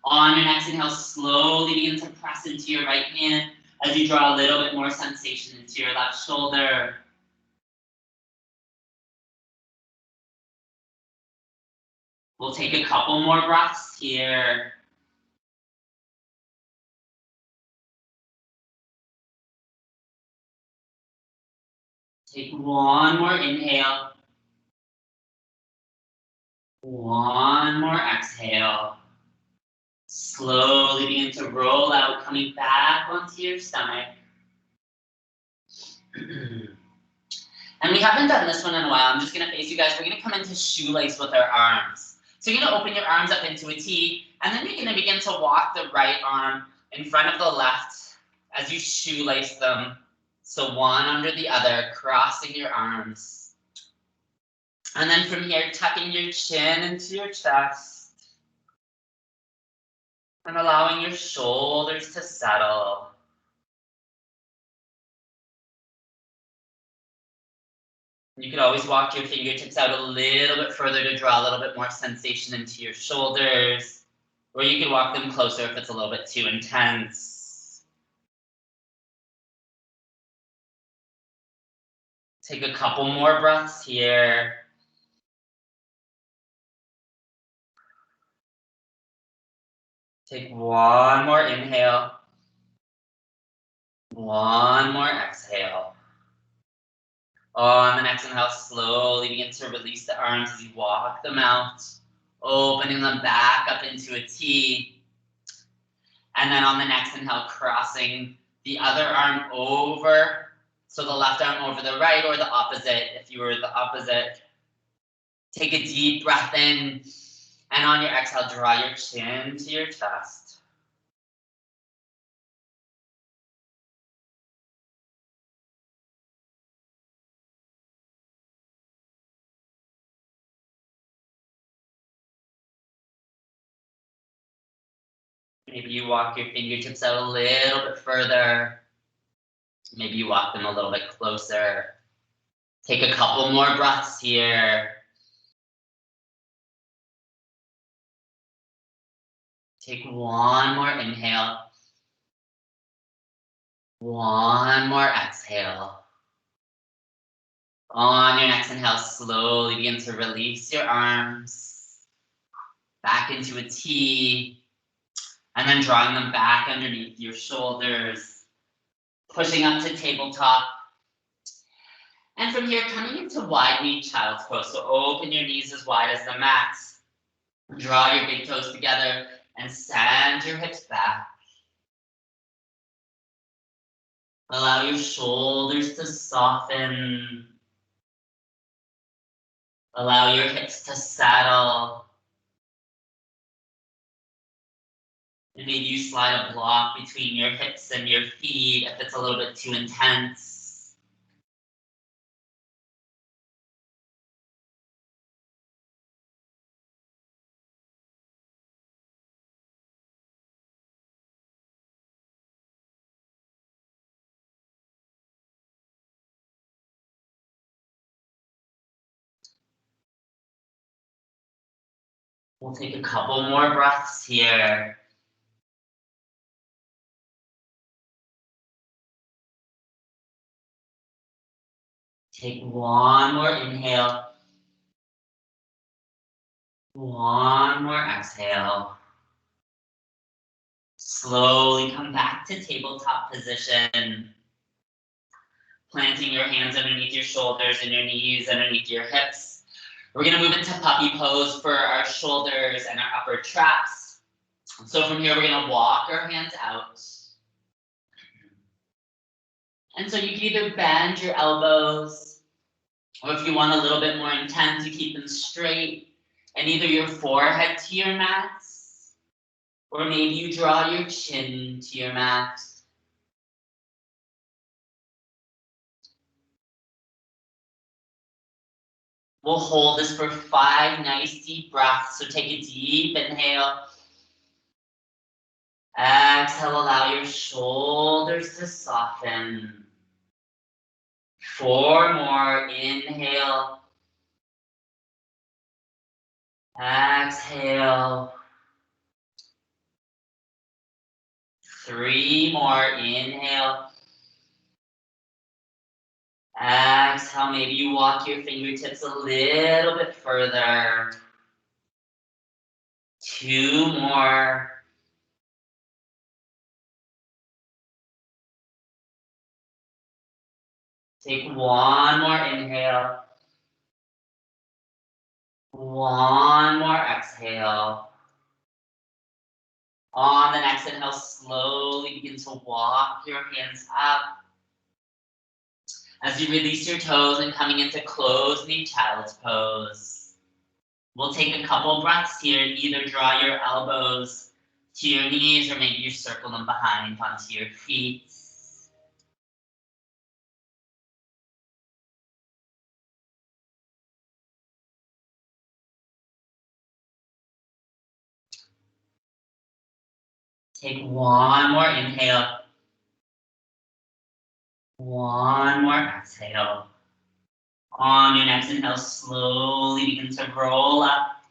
S1: On your next inhale, slowly begin to press into your right hand as you draw a little bit more sensation into your left shoulder. We'll take a couple more breaths here. Take one more inhale. One more exhale. Slowly begin to roll out, coming back onto your stomach. And we haven't done this one in a while. I'm just going to face you guys. We're going to come into shoelace with our arms. So you're going to open your arms up into a T, and then you're going to begin to walk the right arm in front of the left as you shoelace them. So one under the other, crossing your arms. And then from here, tucking your chin into your chest. And allowing your shoulders to settle. You can always walk your fingertips out a little bit further to draw a little bit more sensation into your shoulders. Or you can walk them closer if it's a little bit too intense. Take a couple more breaths here. Take one more inhale. One more exhale. On the next inhale, slowly begin to release the arms as you walk them out, opening them back up into a T. And then on the next inhale, crossing the other arm over. So the left arm over the right or the opposite, if you were the opposite. Take a deep breath in. And on your exhale, draw your chin to your chest. Maybe you walk your fingertips out a little bit further. Maybe you walk them a little bit closer. Take a couple more breaths here. Take one more inhale. One more exhale. On your next inhale, slowly begin to release your arms back into a T. And then drawing them back underneath your shoulders. Pushing up to tabletop. And from here, coming into wide knee child's pose. So open your knees as wide as the mat. Draw your big toes together and send your hips back. Allow your shoulders to soften. Allow your hips to settle. And maybe you slide a block between your hips and your feet if it's a little bit too intense. We'll take a couple more breaths here. Take one more inhale. One more exhale. Slowly come back to tabletop position. Planting your hands underneath your shoulders and your knees underneath your hips. We're gonna move into puppy pose for our shoulders and our upper traps. So from here, we're gonna walk our hands out. And so you can either bend your elbows, or if you want a little bit more intense, you keep them straight, and either your forehead to your mat, or maybe you draw your chin to your mat. We'll hold this for 5 nice deep breaths. So take a deep inhale. Exhale, allow your shoulders to soften. 4 more, inhale. Exhale. 3 more, inhale. Exhale, maybe you walk your fingertips a little bit further. 2 more. Take 1 more inhale. 1 more exhale. On the next inhale, slowly begin to walk your hands up. As you release your toes and coming into closed knee child's pose. We'll take a couple breaths here and either draw your elbows to your knees or maybe you circle them behind onto your feet. Take 1 more inhale. 1 more exhale. On your next inhale, slowly begin to roll up.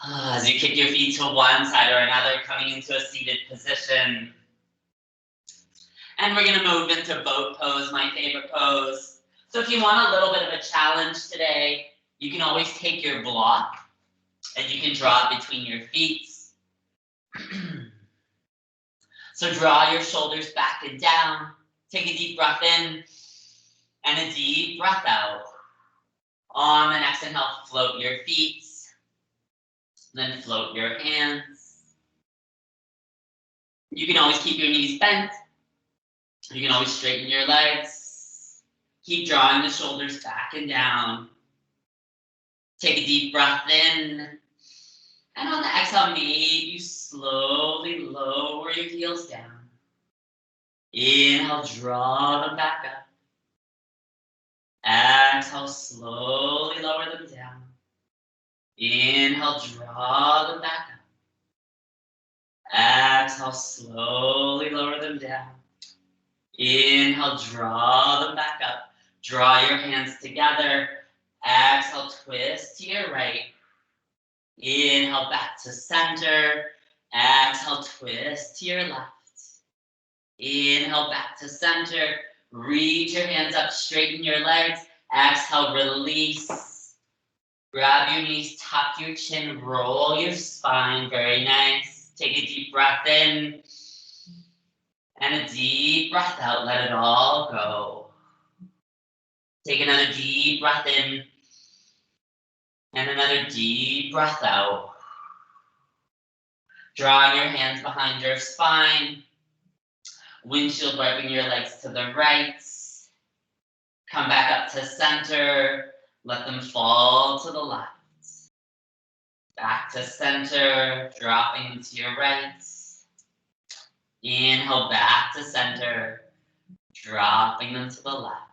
S1: As you kick your feet to one side or another, coming into a seated position. And we're gonna move into boat pose, my favorite pose. So if you want a little bit of a challenge today, you can always take your block and you can draw it between your feet. So draw your shoulders back and down. Take a deep breath in and a deep breath out. On the next inhale, float your feet. Then float your hands. You can always keep your knees bent. You can always straighten your legs. Keep drawing the shoulders back and down. Take a deep breath in. And on the exhale, maybe you slowly lower your heels down. Inhale, draw them back up. Exhale, slowly lower them down. Inhale, draw them back up. Exhale, slowly lower them down. Inhale, draw them back up. Draw your hands together. Exhale, twist to your right. Inhale, back to center. Exhale, twist to your left. Inhale, back to center. Reach your hands up, straighten your legs. Exhale, release. Grab your knees, tuck your chin, roll your spine. Very nice. Take a deep breath in. And a deep breath out. Let it all go. Take another deep breath in. And another deep breath out. Drawing your hands behind your spine. Windshield wiping your legs to the right. Come back up to center. Let them fall to the left. Back to center, dropping to your right. Inhale back to center, dropping them to the left.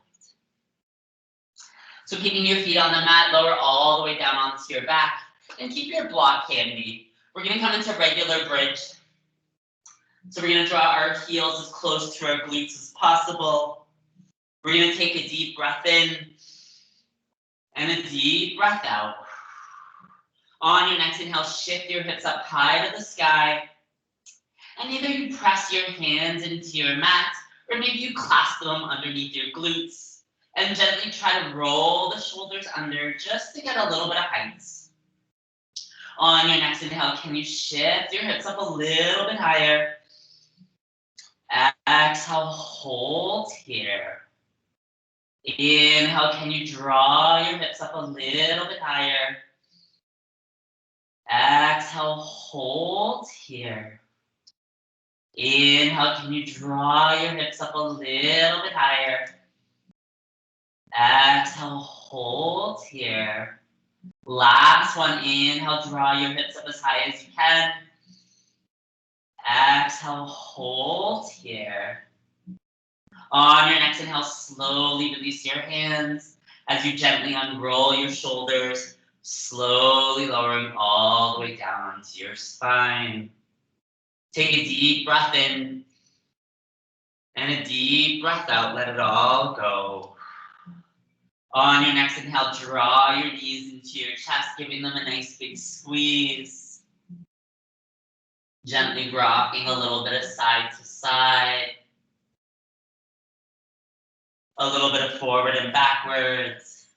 S1: So keeping your feet on the mat, lower all the way down onto your back, and keep your block handy. We're gonna come into regular bridge. So we're gonna draw our heels as close to our glutes as possible. We're gonna take a deep breath in and a deep breath out. On your next inhale, shift your hips up high to the sky. And either you press your hands into your mat, or maybe you clasp them underneath your glutes. And gently try to roll the shoulders under just to get a little bit of height. On your next inhale, can you shift your hips up a little bit higher? Exhale, hold here. Inhale, can you draw your hips up a little bit higher? Exhale, hold here. Inhale, can you draw your hips up a little bit higher? Exhale, hold here. Last one, inhale, draw your hips up as high as you can. Exhale, hold here. On your next inhale, slowly release your hands as you gently unroll your shoulders, slowly lowering all the way down to your spine. Take a deep breath in and a deep breath out. Let it all go. On your next inhale, draw your knees into your chest, giving them a nice big squeeze. Gently rocking a little bit of side to side. A little bit of forward and backwards.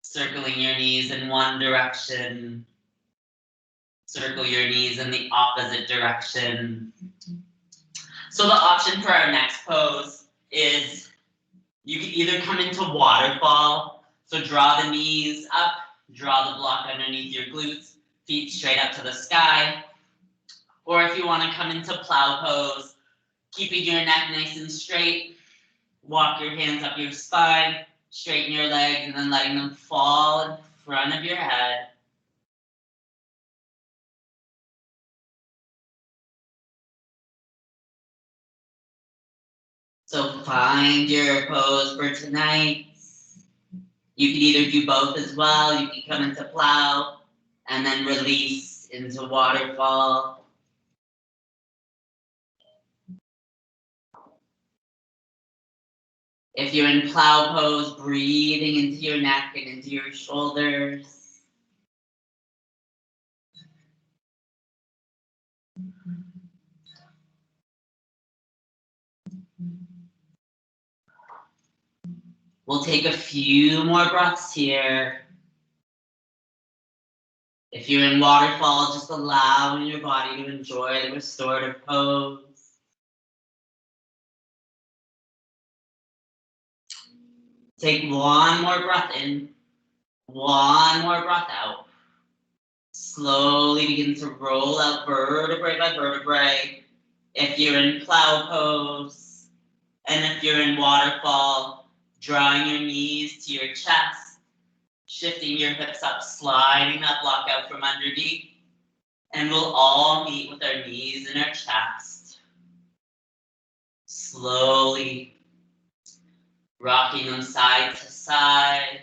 S1: Circling your knees in one direction. Circle your knees in the opposite direction. So the option for our next pose is you can either come into waterfall, so draw the knees up, draw the block underneath your glutes, feet straight up to the sky. Or if you want to come into plow pose, keeping your neck nice and straight, walk your hands up your spine, straighten your legs, and then letting them fall in front of your head. So find your pose for tonight. You can either do both as well. You can come into plow and then release into waterfall. If you're in plow pose, breathing into your neck and into your shoulders. We'll take a few more breaths here. If you're in waterfall, just allowing your body to enjoy the restorative pose. Take one more breath in, one more breath out. Slowly begin to roll out vertebrae by vertebrae. If you're in plow pose, and if you're in waterfall, drawing your knees to your chest, shifting your hips up, sliding that block out from underneath, and we'll all meet with our knees in our chest. Slowly rocking them side to side,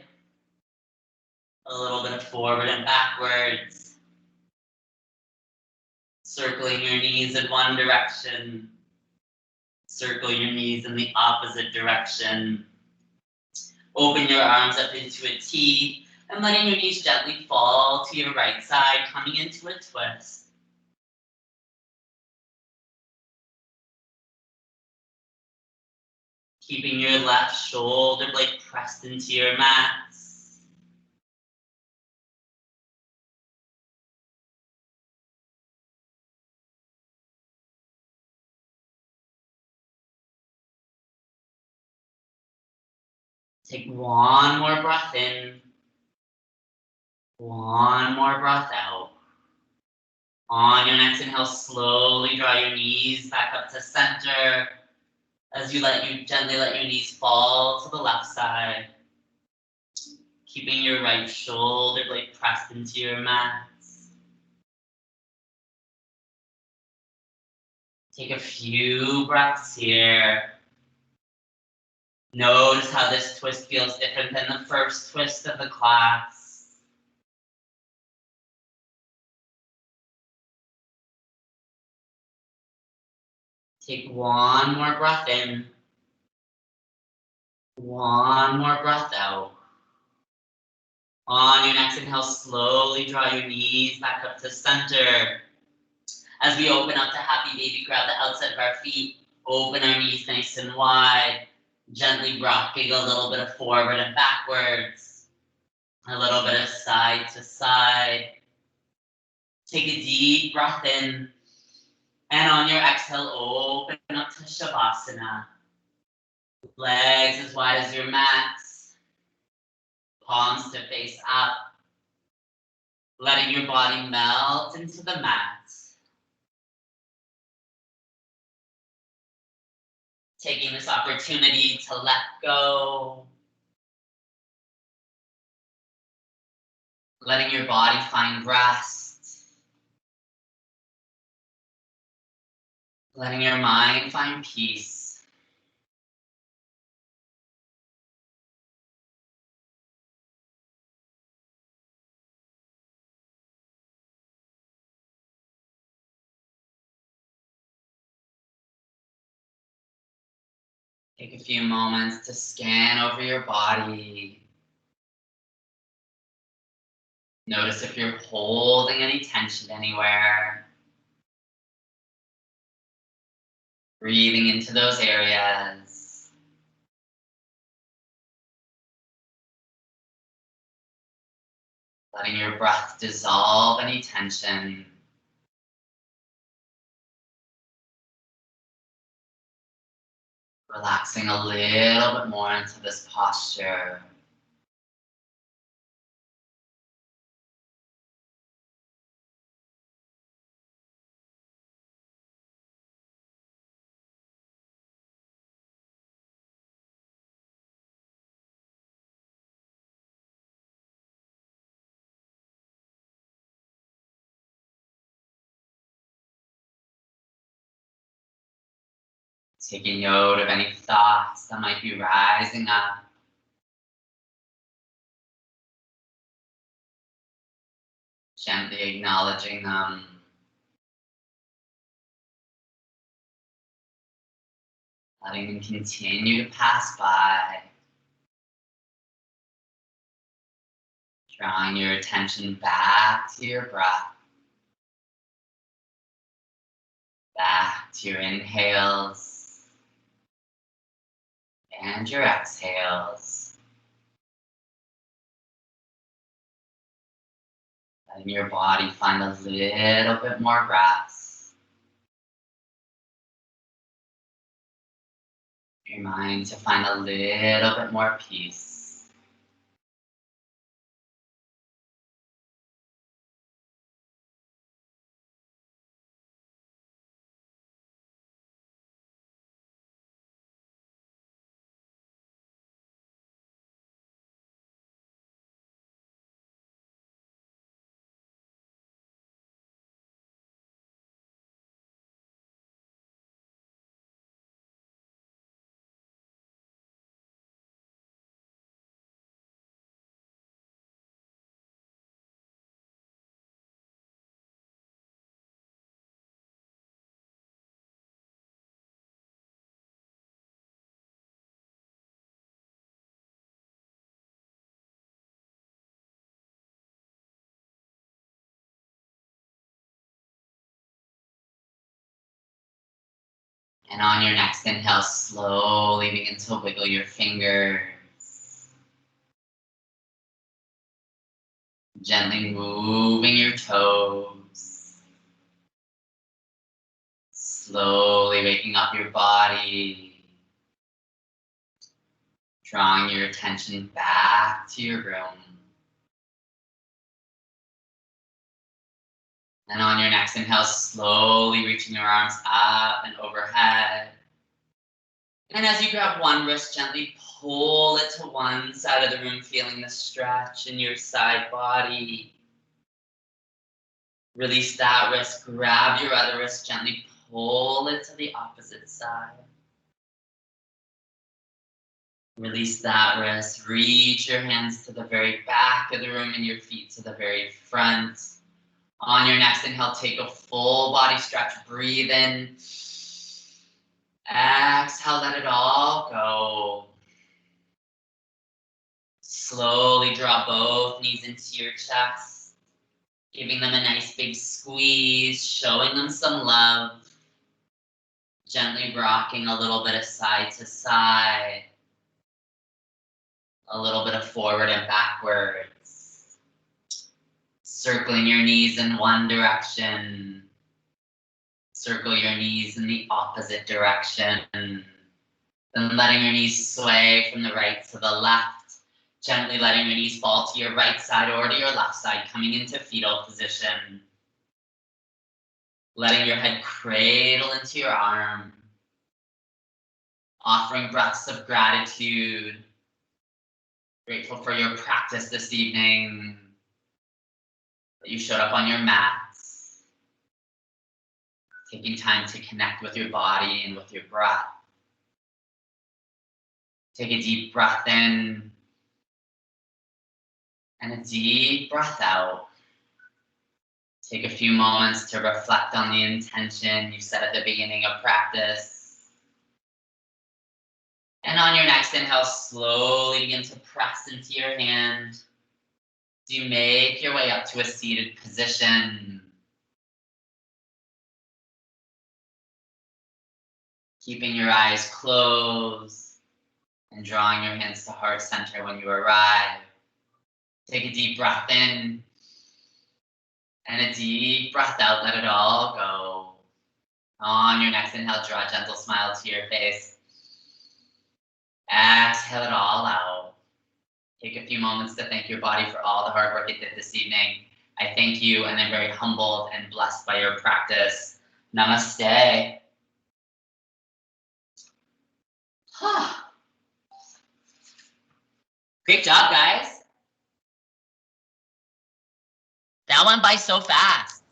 S1: a little bit of forward and backwards, circling your knees in one direction, circle your knees in the opposite direction. Open your arms up into a T and letting your knees gently fall to your right side, coming into a twist. Keeping your left shoulder blade pressed into your mat. Take one more breath in. One more breath out. On your next inhale, slowly draw your knees back up to center as you gently let your knees fall to the left side. Keeping your right shoulder blade pressed into your mats. Take a few breaths here. Notice how this twist feels different than the first twist of the class. Take one more breath in. One more breath out. On your next inhale, slowly draw your knees back up to center. As we open up to happy baby, grab the outside of our feet. Open our knees nice and wide. Gently rocking a little bit of forward and backwards. A little bit of side to side. Take a deep breath in. And on your exhale, open up to Shavasana. Legs as wide as your mats. Palms to face up. Letting your body melt into the mats. Taking this opportunity to let go. Letting your body find rest. Letting your mind find peace. Take a few moments to scan over your body. Notice if you're holding any tension anywhere. Breathing into those areas. Letting your breath dissolve any tension. Relaxing a little bit more into this posture. Taking note of any thoughts that might be rising up. Gently acknowledging them. Letting them continue to pass by. Drawing your attention back to your breath. Back to your inhales and your exhales. Letting your body find a little bit more rest. Your mind to find a little bit more peace. And on your next inhale, slowly begin to wiggle your fingers. Gently moving your toes. Slowly waking up your body. Drawing your attention back to your room. And on your next inhale, slowly reaching your arms up and overhead. And as you grab one wrist, gently pull it to one side of the room, feeling the stretch in your side body. Release that wrist, grab your other wrist, gently pull it to the opposite side. Release that wrist, reach your hands to the very back of the room and your feet to the very front. On your next inhale, take a full body stretch, breathe in. Exhale, let it all go. Slowly draw both knees into your chest, giving them a nice big squeeze, showing them some love. Gently rocking a little bit of side to side. A little bit of forward and backwards. Circling your knees in one direction. Circle your knees in the opposite direction. Then letting your knees sway from the right to the left. Gently letting your knees fall to your right side or to your left side, coming into fetal position. Letting your head cradle into your arm. Offering breaths of gratitude. Grateful for your practice this evening. That you showed up on your mats. Taking time to connect with your body and with your breath. Take a deep breath in. And a deep breath out. Take a few moments to reflect on the intention you set at the beginning of practice. And on your next inhale, slowly begin to press into your hand. As you make your way up to a seated position. Keeping your eyes closed and drawing your hands to heart center when you arrive. Take a deep breath in and a deep breath out. Let it all go. On your next inhale, draw a gentle smile to your face. Exhale it all out. Take a few moments to thank your body for all the hard work it did this evening. I thank you and I'm very humbled and blessed by your practice. Namaste. Great job, guys. That went by so fast.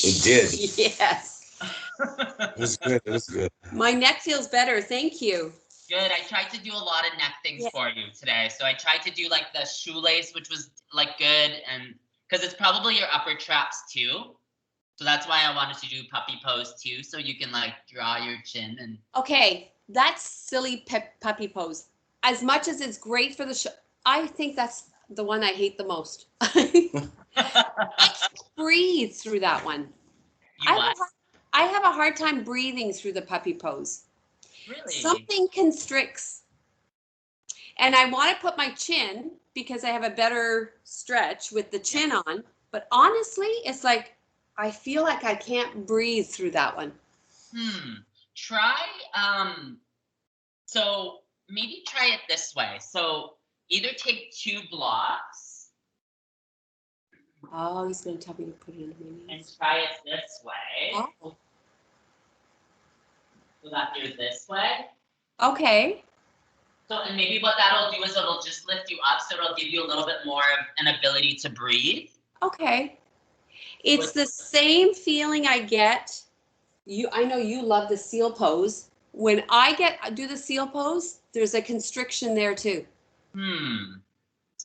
S2: It did.
S3: Yes.
S2: It was good. It was good.
S3: My neck feels better. Thank you.
S1: Good. I tried to do a lot of neck things for you today. So I tried to do like the shoelace, which was like good, and because it's probably your upper traps too. So that's why I wanted to do puppy pose too, so you can like draw your chin and.
S3: Okay, that's silly puppy pose. As much as it's great for the show, I think that's the one I hate the most. I can't breathe through that one. I have a hard time breathing through the puppy pose.
S1: Really?
S3: Something constricts. And I want to put my chin because I have a better stretch with the chin on. But honestly, it's like, I feel like I can't breathe through that one.
S1: Try, so maybe try it this way. So either take 2 blocks.
S3: Oh, he's going to tell me to put it in my
S1: And
S3: knees.
S1: try it this way.
S3: Oh.
S1: So that you're this way.
S3: Okay.
S1: So, and maybe what that'll do is it'll just lift you up, so it'll give you a little bit more of an ability to breathe.
S3: Okay. It's the same feeling I get. I know you love the seal pose. When I do the seal pose, there's a constriction there too.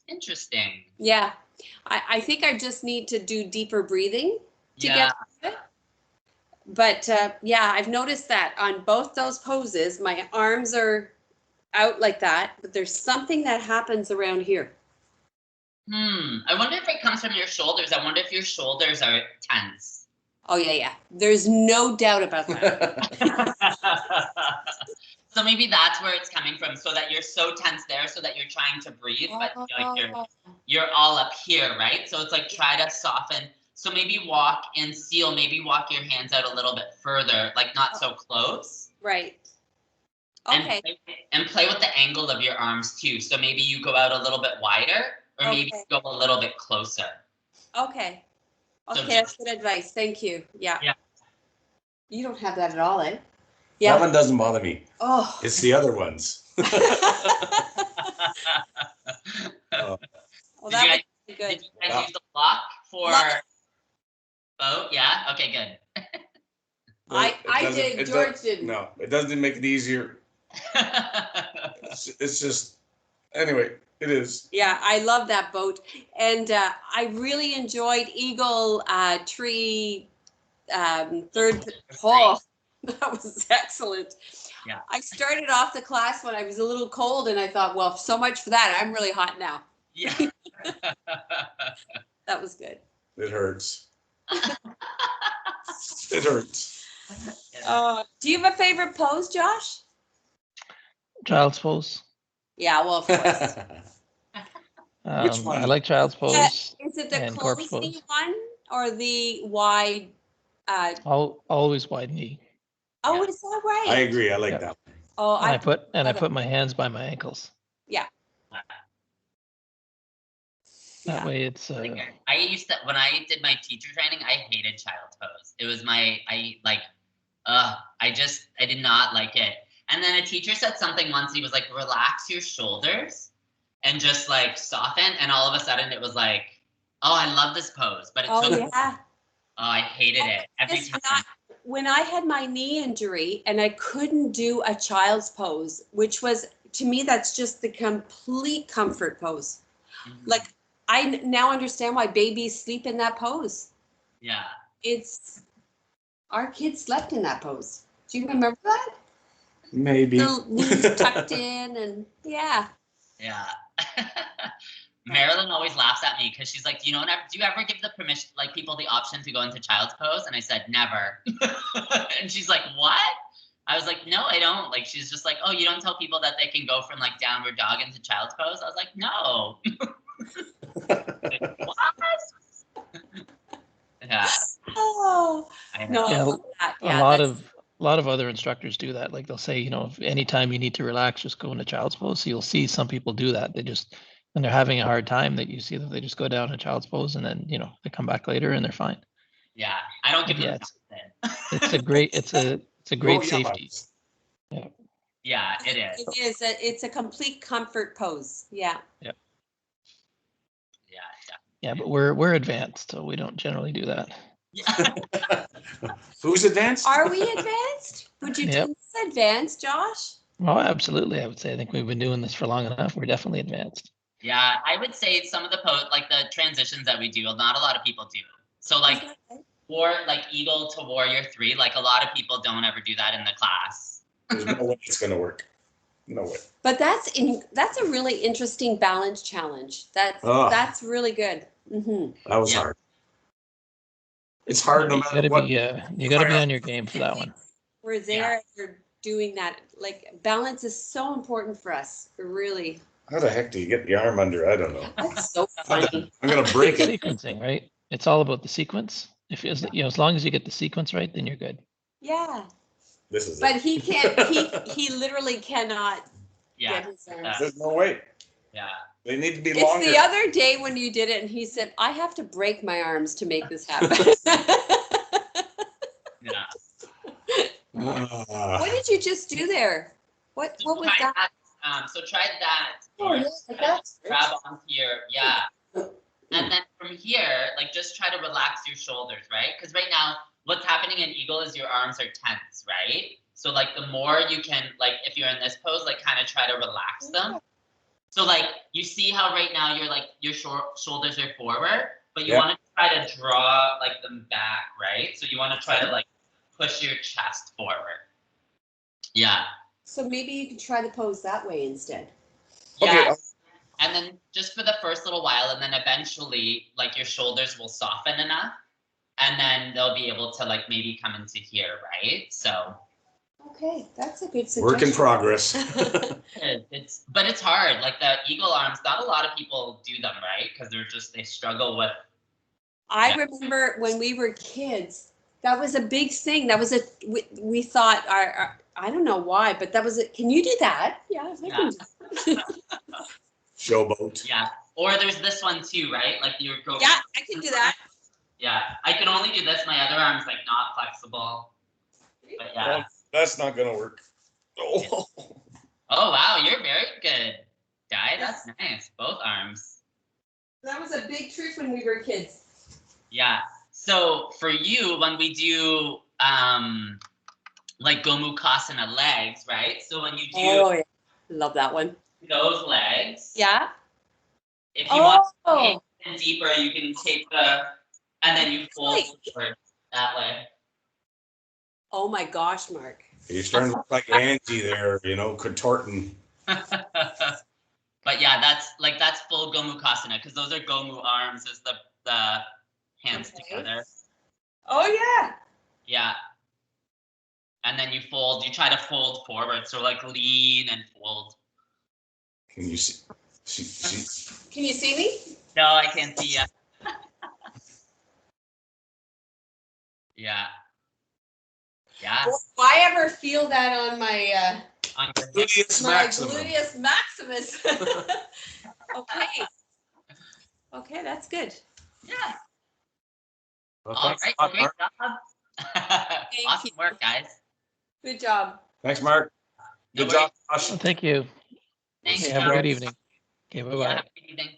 S1: Interesting.
S3: Yeah. I think I just need to do deeper breathing to get to it. But yeah, I've noticed that on both those poses, my arms are out like that, but there's something that happens around here.
S1: I wonder if it comes from your shoulders. I wonder if your shoulders are tense.
S3: Oh, yeah. There's no doubt about that.
S1: So maybe that's where it's coming from, so that you're so tense there, so that you're trying to breathe, but like you're all up here, right? So it's like try to soften. So maybe walk in seal, maybe walk your hands out a little bit further, like not so close.
S3: Right. Okay,
S1: And play with the angle of your arms too. So maybe you go out a little bit wider, or maybe
S3: Okay.
S1: you go a little bit closer.
S3: okay.
S1: So
S3: Okay, that's good advice. Thank you. Yeah.
S1: Yeah.
S3: You don't have that at all, eh?
S2: That
S3: Yeah.
S2: one doesn't bother me.
S3: Oh.
S2: It's the other ones.
S3: Well,
S1: Did
S3: that
S1: you
S3: was
S1: Did
S3: good.
S1: you guys use the block for
S3: Love it.
S1: boat? Yeah. Okay. Good.
S3: I
S2: It
S3: did.
S2: doesn't-
S3: George didn't.
S2: No, it doesn't make it easier. It's just, anyway, it is.
S3: Yeah, I love that boat. And I really enjoyed Eagle Tree third hole. That was excellent.
S1: Yeah.
S3: I started off the class when I was a little cold and I thought, well, so much for that. I'm really hot now.
S1: Yeah.
S3: That was good.
S2: It hurts. It hurts.
S3: Do you have a favorite pose, Josh?
S4: Child's pose.
S3: Yeah, well, of course.
S2: Which one?
S4: I like child's pose.
S3: Is it the
S4: And corpse
S3: closing
S4: pose.
S3: one or the wide?
S4: Always wide knee.
S3: Oh,
S1: Yeah.
S3: is that right?
S2: I agree. I like
S4: Yeah.
S2: that.
S3: Oh,
S4: And I put
S3: love it.
S4: my hands by my ankles.
S3: Yeah.
S4: That way it's
S1: I used to, when I did my teacher training, I hated child's pose. It was I did not like it. And then a teacher said something once, he was like, relax your shoulders and just like soften. And all of a sudden it was like, oh, I love this pose. But it
S3: Oh,
S1: took,
S3: yeah.
S1: I hated it every
S3: It's
S1: time.
S3: when I had my knee injury and I couldn't do a child's pose, which was, to me, that's just the complete comfort pose.
S1: Mhm.
S3: Like, I now understand why babies sleep in that pose.
S1: Yeah.
S3: Our kids slept in that pose. Do you remember that?
S2: Maybe.
S3: The knees tucked in and yeah.
S1: Yeah. Marilyn always laughs at me because she's like, do you ever give the permission, like people the option to go into child's pose? And I said, never. And she's like, what? I was like, no, I don't. Like, she's just like, oh, you don't tell people that they can go from like downward dog into child's pose? I was like, no. Like, what? Yeah.
S3: Oh,
S1: I
S3: no,
S1: know.
S3: I
S4: Yeah,
S3: love that.
S4: a
S3: Yeah,
S4: lot
S3: that's-
S4: of other instructors do that. Like they'll say, if anytime you need to relax, just go into child's pose. So you'll see some people do that. They just, when they're having a hard time, that you see that they just go down to child's pose and then, they come back later and they're fine.
S1: Yeah. I don't give them
S4: Yeah,
S1: something.
S4: It's a great, it's a great safety.
S1: Yeah, it is.
S3: It is. It's a complete comfort pose. Yeah.
S1: Yeah.
S4: Yeah, but we're advanced, so we don't generally do that.
S1: Yeah.
S2: Who's advanced?
S3: Are we advanced? Would you
S4: Yep.
S3: do this advanced, Josh?
S4: Oh, absolutely. I would say I think we've been doing this for long enough. We're definitely advanced.
S1: Yeah, I would say some of the like the transitions that we do, not a lot of people do. So like Eagle to Warrior 3, like a lot of people don't ever do that in the class.
S2: There's no way it's gonna work. No way.
S3: But that's a really interesting balance challenge.
S2: Oh.
S3: That's really good. Hmm.
S2: That was
S1: Yeah.
S2: hard. It's hard no
S4: You
S2: matter
S4: gotta
S2: what.
S4: you gotta be on your game for that one.
S3: We're there. You're doing that. Like balance is so important for us. Really.
S2: How the heck do you get the arm under? I don't know.
S3: That's so funny.
S2: I'm gonna break it.
S4: Sequencing, right? It's all about the sequence. If as long as you get the sequence right, then you're good.
S3: Yeah.
S2: This is
S3: But
S2: it.
S3: he can't. He literally cannot
S1: Yeah.
S3: get his arms.
S2: There's no way.
S1: Yeah.
S2: They need to be
S3: It's
S2: longer.
S3: the other day when you did it, and he said, "I have to break my arms to make this happen."
S1: Yeah.
S2: Ah.
S3: What did you just do there? What was
S1: Try
S3: that?
S1: So try that.
S3: Oh, yeah, like that.
S1: Grab onto your, yeah. And then from here, like just try to relax your shoulders, right? Because right now, what's happening in Eagle is your arms are tense, right? So like the more you can, like if you're in this pose, like kind of try to relax them. So like you see how right now you're like your shoulders are forward, but you
S2: Yeah.
S1: want to try to draw like them back, right? So you want to try to like push your chest forward. Yeah.
S3: So maybe you can try the pose that way instead.
S1: Yeah.
S2: Okay.
S1: And then just for the first little while, and then eventually, like your shoulders will soften enough, and then they'll be able to like maybe come into here, right? So
S3: Okay, that's a good suggestion.
S2: Work in progress.
S1: but it's hard. Like the Eagle arms, not a lot of people do them, right? Because they struggle with.
S3: I
S1: Yeah.
S3: remember when we were kids, that was a big thing. That was we thought I don't know why, but that was it. Can you do that? Yeah. I can do-
S2: Showboat.
S1: Yeah. Or there's this one too, right? Like your go.
S3: Yeah, I can do that.
S1: Yeah. I can only do this. My other arm's like not flexible. But yeah.
S2: That's not gonna work. Oh.
S1: Oh wow, you're very good, Di. That's nice. Both arms.
S3: That was a big trick when we were kids.
S1: Yeah. So for you, when we do like Gomukhasana legs, right? So when you do
S3: Yeah. Love that one.
S1: those legs,
S3: Yeah.
S1: if you want to
S3: Oh.
S1: take it deeper, you can take and then you fold forward that way.
S3: Oh my gosh, Mark.
S2: You're starting to look like Angie there, contorting.
S1: But yeah, that's full Gomukhasana because those are Gomu arms, is the hands together.
S3: Oh yeah.
S1: Yeah. And then you try to fold forward. So like lean and fold.
S2: Can you see?
S3: Can you see me?
S1: No, I can't see you. Yeah. Yeah.
S3: Well, if I ever feel that on my
S1: On your hip.
S2: Gluteus
S3: my
S2: maximum.
S3: gluteus maximus. Okay. Okay, that's good.
S1: Yeah.
S2: Well,
S1: All
S2: thanks
S1: right.
S2: a lot,
S1: Great
S2: Mark.
S1: job. Awesome
S3: you.
S1: work, guys.
S3: Good job.
S2: Thanks, Mark.
S1: No
S2: Good job, Josh.
S4: Well, thank you.
S1: Thanks,
S4: Okay, have a
S1: John.
S4: good evening. Okay,
S1: Yeah,
S4: bye-bye.
S1: have a good evening.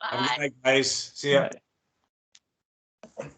S2: Have a
S1: Bye.
S2: good night, guys. See ya.
S4: Bye.